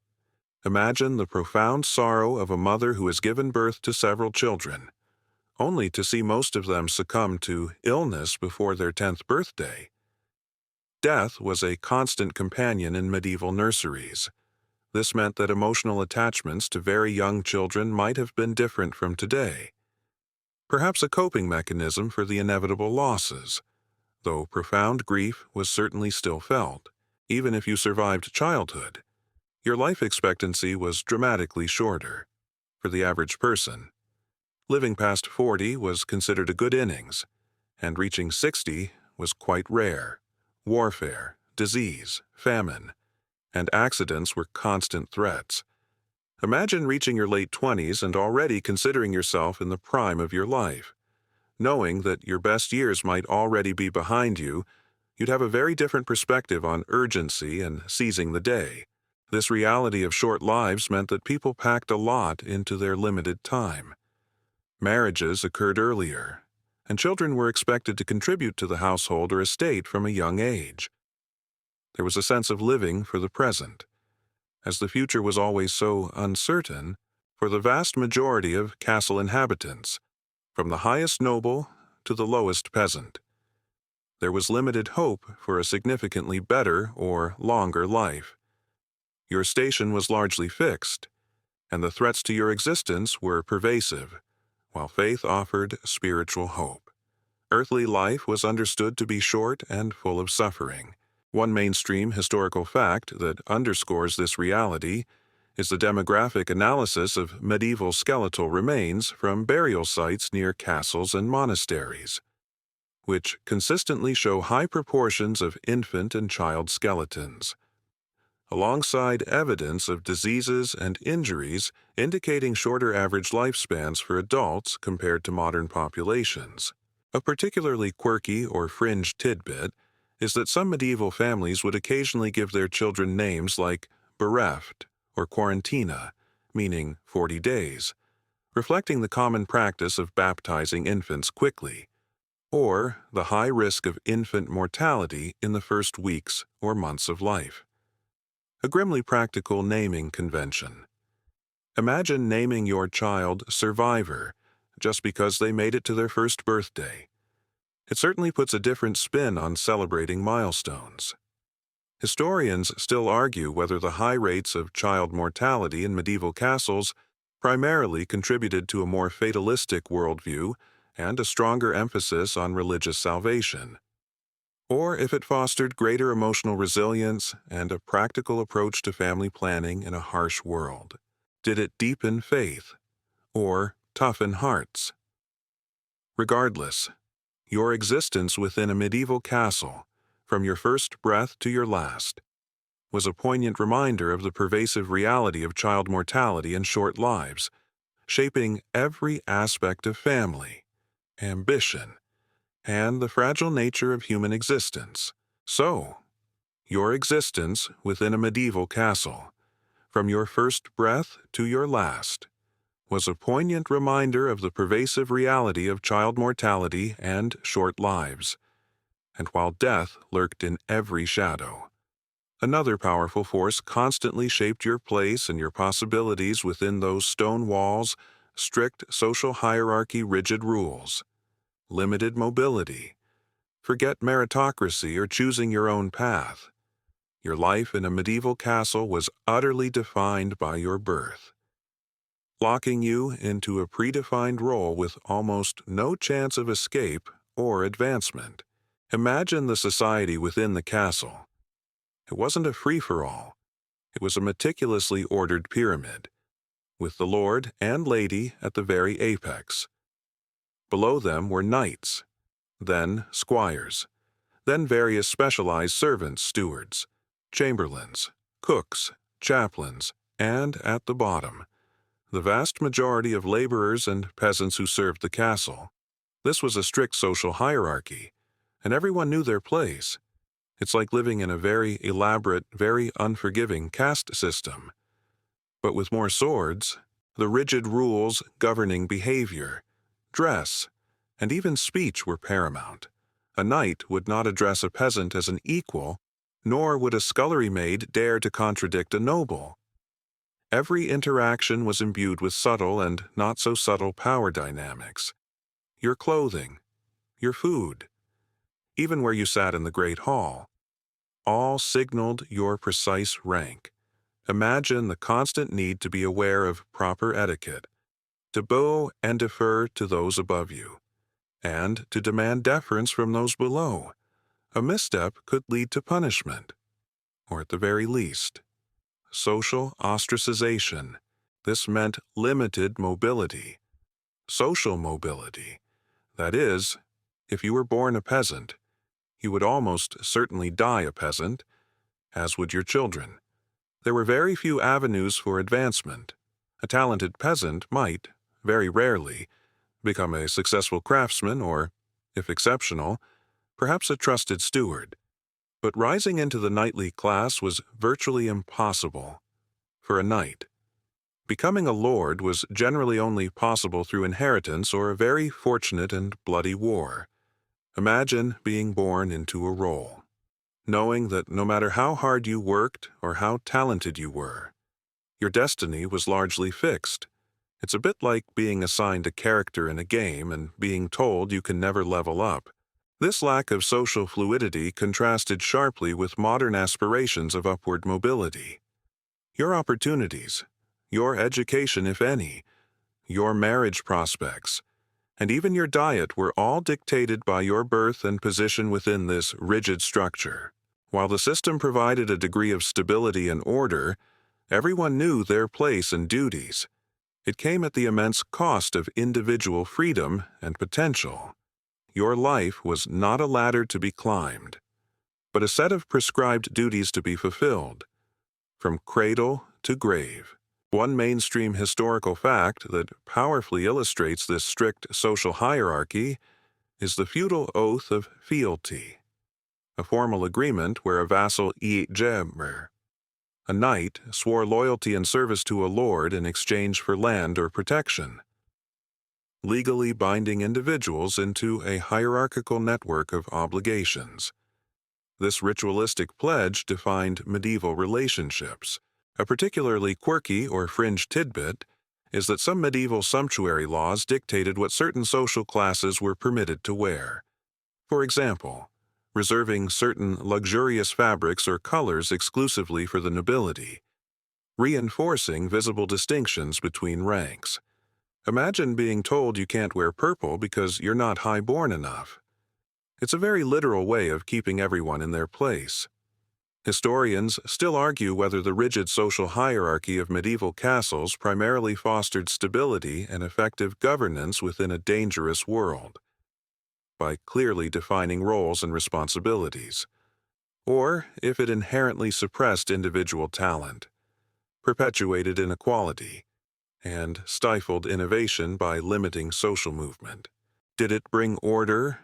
Imagine the profound sorrow of a mother who has given birth to several children, only to see most of them succumb to illness before their 10th birthday. Death was a constant companion in medieval nurseries. This meant that emotional attachments to very young children might have been different from today. Perhaps a coping mechanism for the inevitable losses, though profound grief was certainly still felt. Even if you survived childhood, your life expectancy was dramatically shorter. For the average person, living past 40 was considered a good innings, and reaching 60 was quite rare. Warfare, disease, famine, and accidents were constant threats. Imagine reaching your late 20s and already considering yourself in the prime of your life. Knowing that your best years might already be behind you, you'd have a very different perspective on urgency and seizing the day. This reality of short lives meant that people packed a lot into their limited time. Marriages occurred earlier, and children were expected to contribute to the household or estate from a young age. There was a sense of living for the present, as the future was always so uncertain for the vast majority of castle inhabitants, from the highest noble to the lowest peasant. There was limited hope for a significantly better or longer life. Your station was largely fixed, and the threats to your existence were pervasive, while faith offered spiritual hope. Earthly life was understood to be short and full of suffering. One mainstream historical fact that underscores this reality is the demographic analysis of medieval skeletal remains from burial sites near castles and monasteries, which consistently show high proportions of infant and child skeletons, alongside evidence of diseases and injuries indicating shorter average lifespans for adults compared to modern populations. A particularly quirky or fringe tidbit is that some medieval families would occasionally give their children names like bereft or quarantina, meaning 40 days, reflecting the common practice of baptizing infants quickly, or the high risk of infant mortality in the first weeks or months of life. A grimly practical naming convention. Imagine naming your child Survivor just because they made it to their first birthday. It certainly puts a different spin on celebrating milestones. Historians still argue whether the high rates of child mortality in medieval castles primarily contributed to a more fatalistic worldview and a stronger emphasis on religious salvation, or if it fostered greater emotional resilience and a practical approach to family planning in a harsh world. Did it deepen faith or toughen hearts? Regardless, your existence within a medieval castle, from your first breath to your last, was a poignant reminder of the pervasive reality of child mortality and short lives, shaping every aspect of family, ambition, and the fragile nature of human existence. So, your existence within a medieval castle, from your first breath to your last, was a poignant reminder of the pervasive reality of child mortality and short lives. And while death lurked in every shadow, another powerful force constantly shaped your place and your possibilities within those stone walls, strict social hierarchy, rigid rules, limited mobility. Forget meritocracy or choosing your own path. Your life in a medieval castle was utterly defined by your birth, locking you into a predefined role with almost no chance of escape or advancement. Imagine the society within the castle. It wasn't a free-for-all. It was a meticulously ordered pyramid, with the lord and lady at the very apex. Below them were knights, then squires, then various specialized servants, stewards, chamberlains, cooks, chaplains, and at the bottom, the vast majority of laborers and peasants who served the castle. This was a strict social hierarchy, and everyone knew their place. It's like living in a very elaborate, very unforgiving caste system. But with more swords, the rigid rules governing behavior, dress, and even speech were paramount. A knight would not address a peasant as an equal, nor would a scullery maid dare to contradict a noble. Every interaction was imbued with subtle and not so subtle power dynamics. Your clothing, your food, even where you sat in the great hall, all signaled your precise rank. Imagine the constant need to be aware of proper etiquette, to bow and defer to those above you, and to demand deference from those below. A misstep could lead to punishment, or at the very least, social ostracization. This meant limited mobility. Social mobility. That is, if you were born a peasant, you would almost certainly die a peasant, as would your children. There were very few avenues for advancement. A talented peasant might, very rarely, become a successful craftsman or, if exceptional, perhaps a trusted steward. But rising into the knightly class was virtually impossible for a knight. Becoming a lord was generally only possible through inheritance or a very fortunate and bloody war. Imagine being born into a role, knowing that no matter how hard you worked or how talented you were, your destiny was largely fixed. It's a bit like being assigned a character in a game and being told you can never level up. This lack of social fluidity contrasted sharply with modern aspirations of upward mobility. Your opportunities, your education if any, your marriage prospects, and even your diet were all dictated by your birth and position within this rigid structure. While the system provided a degree of stability and order, everyone knew their place and duties. It came at the immense cost of individual freedom and potential. Your life was not a ladder to be climbed, but a set of prescribed duties to be fulfilled, from cradle to grave. One mainstream historical fact that powerfully illustrates this strict social hierarchy is the feudal oath of fealty, a formal agreement where a vassal, a knight, swore loyalty and service to a lord in exchange for land or protection, legally binding individuals into a hierarchical network of obligations. This ritualistic pledge defined medieval relationships. A particularly quirky or fringe tidbit is that some medieval sumptuary laws dictated what certain social classes were permitted to wear. For example, reserving certain luxurious fabrics or colors exclusively for the nobility, reinforcing visible distinctions between ranks. Imagine being told you can't wear purple because you're not high-born enough. It's a very literal way of keeping everyone in their place. Historians still argue whether the rigid social hierarchy of medieval castles primarily fostered stability and effective governance within a dangerous world, by clearly defining roles and responsibilities, or if it inherently suppressed individual talent, perpetuated inequality, and stifled innovation by limiting social movement. Did it bring order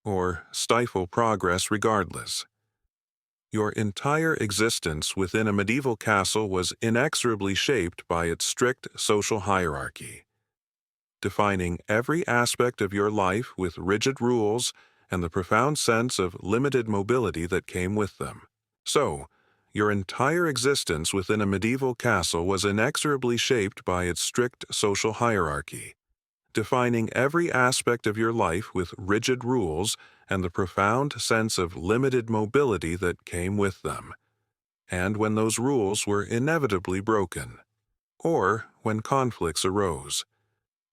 or stifle progress regardless? Your entire existence within a medieval castle was inexorably shaped by its strict social hierarchy, defining every aspect of your life with rigid rules and the profound sense of limited mobility that came with them. So, your entire existence within a medieval castle was inexorably shaped by its strict social hierarchy, defining every aspect of your life with rigid rules and the profound sense of limited mobility that came with them. And when those rules were inevitably broken, or when conflicts arose,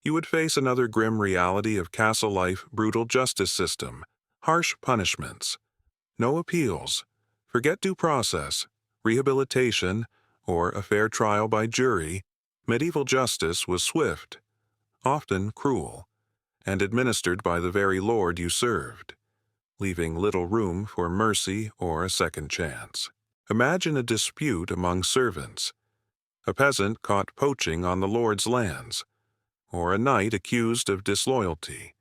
you would face another grim reality of castle life: brutal justice system, harsh punishments, no appeals, forget due process, rehabilitation, or a fair trial by jury. Medieval justice was swift, often cruel, and administered by the very lord you served, leaving little room for mercy or a second chance. Imagine a dispute among servants, a peasant caught poaching on the lord's lands, or a knight accused of disloyalty.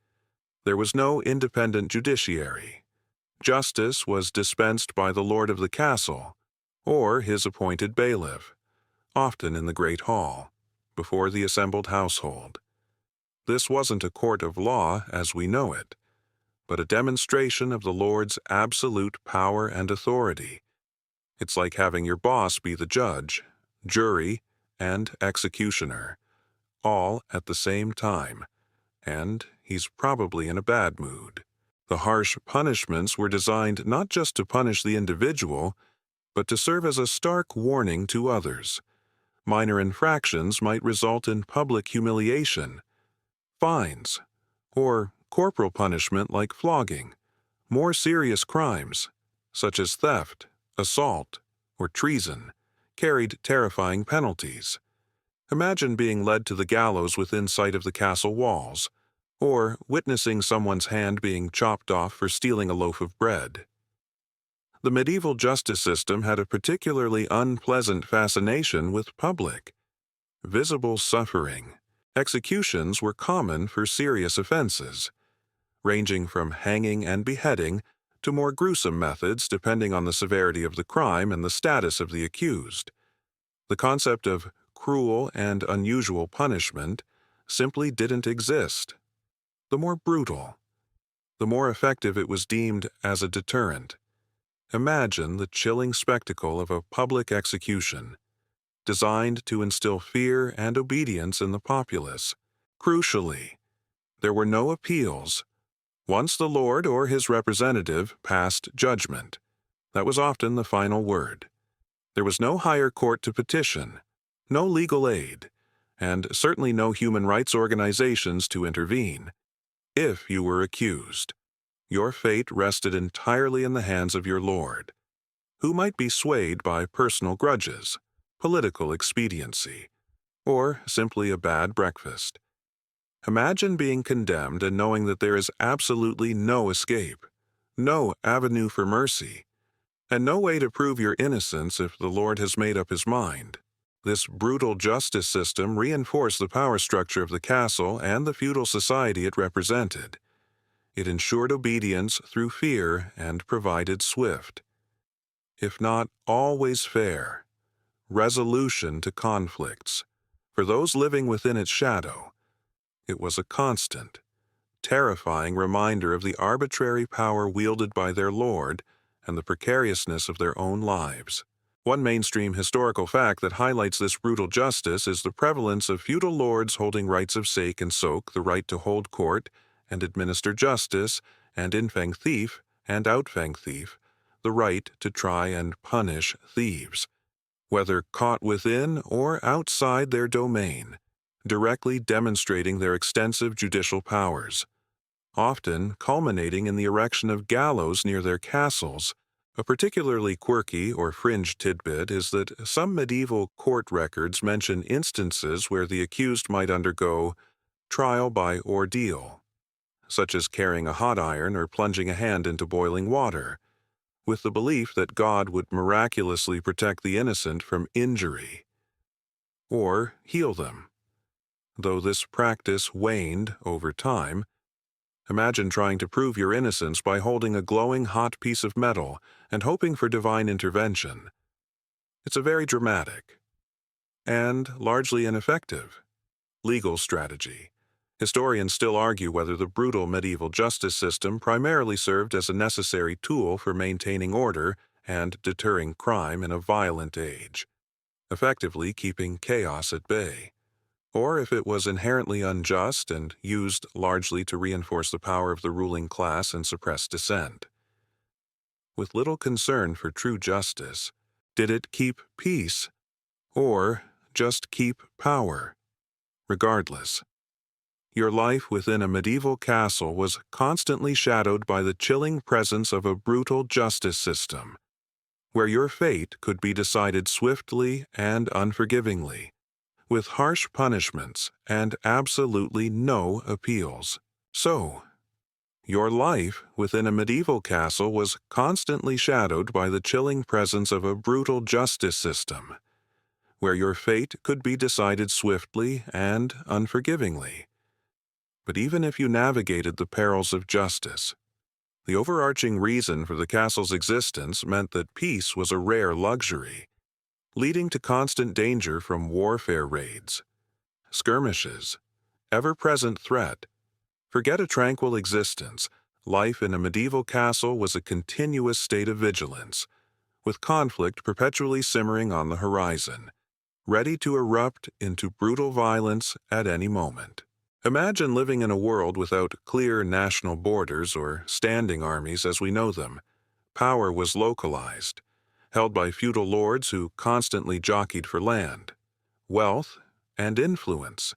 There was no independent judiciary. Justice was dispensed by the lord of the castle, or his appointed bailiff, often in the great hall, before the assembled household. This wasn't a court of law as we know it, but a demonstration of the Lord's absolute power and authority. It's like having your boss be the judge, jury, and executioner, all at the same time, and he's probably in a bad mood. The harsh punishments were designed not just to punish the individual, but to serve as a stark warning to others. Minor infractions might result in public humiliation, fines, or corporal punishment like flogging. More serious crimes, such as theft, assault, or treason, carried terrifying penalties. Imagine being led to the gallows within sight of the castle walls, or witnessing someone's hand being chopped off for stealing a loaf of bread. The medieval justice system had a particularly unpleasant fascination with public, visible suffering. Executions were common for serious offenses, ranging from hanging and beheading to more gruesome methods depending on the severity of the crime and the status of the accused. The concept of cruel and unusual punishment simply didn't exist. The more brutal, the more effective it was deemed as a deterrent. Imagine the chilling spectacle of a public execution, designed to instill fear and obedience in the populace. Crucially, there were no appeals. Once the lord or his representative passed judgment, that was often the final word. There was no higher court to petition, no legal aid, and certainly no human rights organizations to intervene. If you were accused, your fate rested entirely in the hands of your lord, who might be swayed by personal grudges, political expediency, or simply a bad breakfast. Imagine being condemned and knowing that there is absolutely no escape, no avenue for mercy, and no way to prove your innocence if the Lord has made up his mind. This brutal justice system reinforced the power structure of the castle and the feudal society it represented. It ensured obedience through fear and provided swift, if not always fair, resolution to conflicts. For those living within its shadow, it was a constant, terrifying reminder of the arbitrary power wielded by their lord and the precariousness of their own lives. One mainstream historical fact that highlights this brutal justice is the prevalence of feudal lords holding rights of sake and soke, the right to hold court and administer justice, and infeng thief, and outfang thief the right to try and punish thieves, whether caught within or outside their domain, directly demonstrating their extensive judicial powers, often culminating in the erection of gallows near their castles. A particularly quirky or fringe tidbit is that some medieval court records mention instances where the accused might undergo trial by ordeal, such as carrying a hot iron or plunging a hand into boiling water, with the belief that God would miraculously protect the innocent from injury or heal them. Though this practice waned over time, imagine trying to prove your innocence by holding a glowing hot piece of metal and hoping for divine intervention. It's a very dramatic and largely ineffective legal strategy. Historians still argue whether the brutal medieval justice system primarily served as a necessary tool for maintaining order and deterring crime in a violent age, effectively keeping chaos at bay, or if it was inherently unjust and used largely to reinforce the power of the ruling class and suppress dissent. With little concern for true justice, did it keep peace or just keep power? Regardless, your life within a medieval castle was constantly shadowed by the chilling presence of a brutal justice system, where your fate could be decided swiftly and unforgivingly, with harsh punishments and absolutely no appeals. So, your life within a medieval castle was constantly shadowed by the chilling presence of a brutal justice system, where your fate could be decided swiftly and unforgivingly. But even if you navigated the perils of justice, the overarching reason for the castle's existence meant that peace was a rare luxury, leading to constant danger from warfare raids, skirmishes, ever-present threat. Forget a tranquil existence. Life in a medieval castle was a continuous state of vigilance, with conflict perpetually simmering on the horizon, ready to erupt into brutal violence at any moment. Imagine living in a world without clear national borders or standing armies as we know them. Power was localized, held by feudal lords who constantly jockeyed for land, wealth, and influence.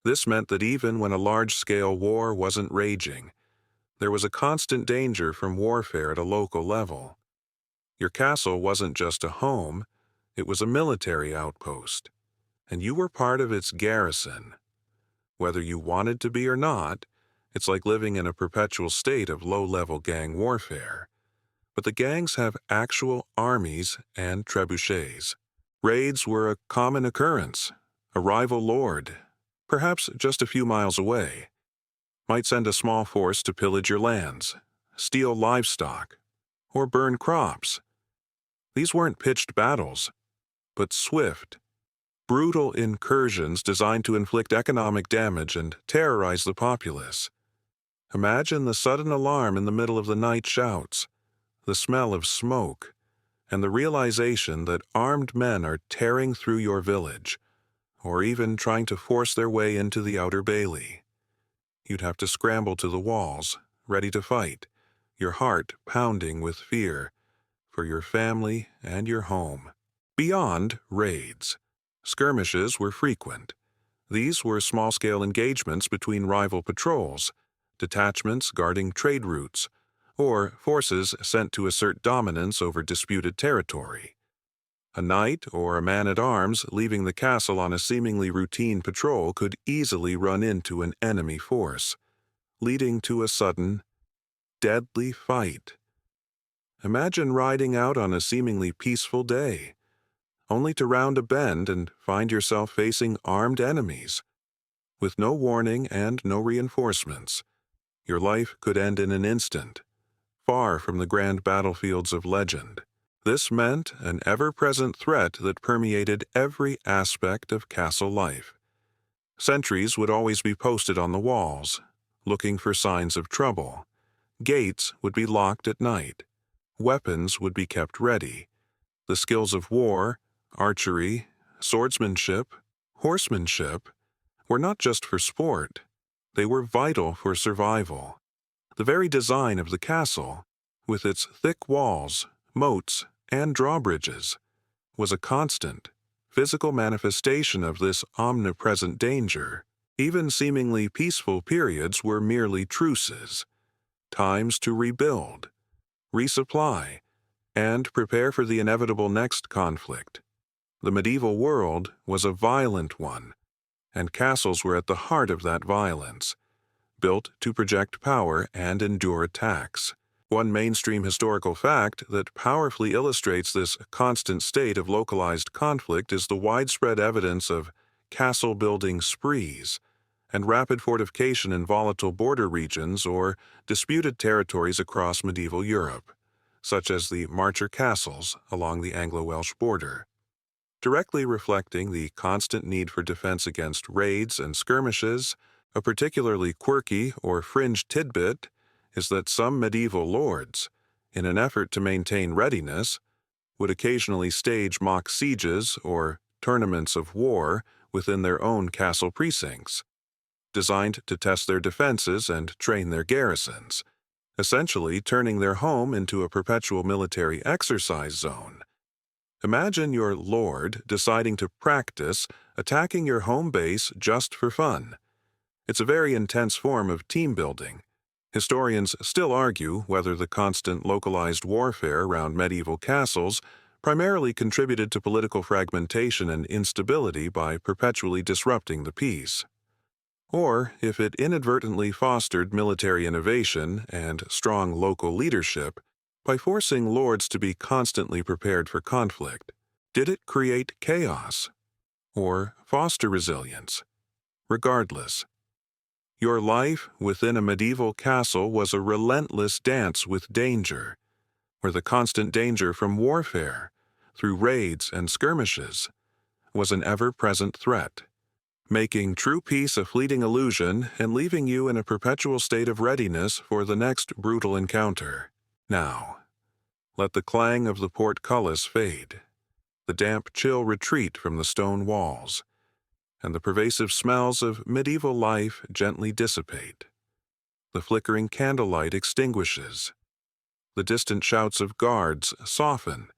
This meant that even when a large-scale war wasn't raging, there was a constant danger from warfare at a local level. Your castle wasn't just a home, it was a military outpost, and you were part of its garrison. Whether you wanted to be or not, it's like living in a perpetual state of low-level gang warfare. But the gangs have actual armies and trebuchets. Raids were a common occurrence. A rival lord, perhaps just a few miles away, might send a small force to pillage your lands, steal livestock, or burn crops. These weren't pitched battles, but swift, brutal incursions designed to inflict economic damage and terrorize the populace. Imagine the sudden alarm in the middle of the night shouts, the smell of smoke, and the realization that armed men are tearing through your village, or even trying to force their way into the outer bailey. You'd have to scramble to the walls, ready to fight, your heart pounding with fear for your family and your home. Beyond raids, skirmishes were frequent. These were small-scale engagements between rival patrols, detachments guarding trade routes, or forces sent to assert dominance over disputed territory. A knight or a man-at-arms leaving the castle on a seemingly routine patrol could easily run into an enemy force, leading to a sudden, deadly fight. Imagine riding out on a seemingly peaceful day, only to round a bend and find yourself facing armed enemies. With no warning and no reinforcements, your life could end in an instant, far from the grand battlefields of legend. This meant an ever-present threat that permeated every aspect of castle life. Sentries would always be posted on the walls, looking for signs of trouble. Gates would be locked at night. Weapons would be kept ready. The skills of war, archery, swordsmanship, horsemanship, were not just for sport. They were vital for survival. The very design of the castle, with its thick walls, moats, and drawbridges, was a constant, physical manifestation of this omnipresent danger. Even seemingly peaceful periods were merely truces, times to rebuild, resupply, and prepare for the inevitable next conflict. The medieval world was a violent one, and castles were at the heart of that violence, built to project power and endure attacks. One mainstream historical fact that powerfully illustrates this constant state of localized conflict is the widespread evidence of castle-building sprees and rapid fortification in volatile border regions or disputed territories across medieval Europe, such as the Marcher castles along the Anglo-Welsh border. Directly reflecting the constant need for defense against raids and skirmishes, a particularly quirky or fringe tidbit is that some medieval lords, in an effort to maintain readiness, would occasionally stage mock sieges or tournaments of war within their own castle precincts, designed to test their defenses and train their garrisons, essentially turning their home into a perpetual military exercise zone. Imagine your lord deciding to practice attacking your home base just for fun. It's a very intense form of team building. Historians still argue whether the constant localized warfare around medieval castles primarily contributed to political fragmentation and instability by perpetually disrupting the peace, or if it inadvertently fostered military innovation and strong local leadership by forcing lords to be constantly prepared for conflict. Did it create chaos or foster resilience? Regardless, your life within a medieval castle was a relentless dance with danger, where the constant danger from warfare, through raids and skirmishes, was an ever-present threat, making true peace a fleeting illusion and leaving you in a perpetual state of readiness for the next brutal encounter. Now, let the clang of the portcullis fade, the damp chill retreat from the stone walls, and the pervasive smells of medieval life gently dissipate. The flickering candlelight extinguishes, the distant shouts of guards soften,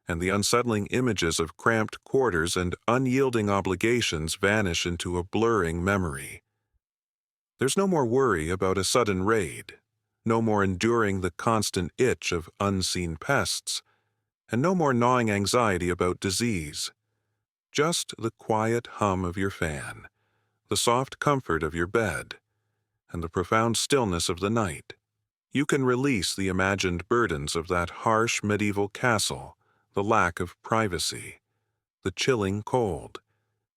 and the unsettling images of cramped quarters and unyielding obligations vanish into a blurring memory. There's no more worry about a sudden raid, no more enduring the constant itch of unseen pests, and no more gnawing anxiety about disease. Just the quiet hum of your fan, the soft comfort of your bed, and the profound stillness of the night. You can release the imagined burdens of that harsh medieval castle, the lack of privacy, the chilling cold,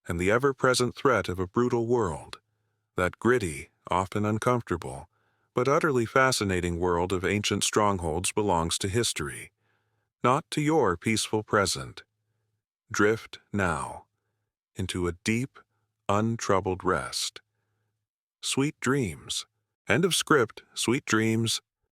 and the ever-present threat of a brutal world, that gritty, often uncomfortable, but utterly fascinating world of ancient strongholds belongs to history, not to your peaceful present. Drift now into a deep, untroubled rest. Sweet dreams. End of script. Sweet dreams.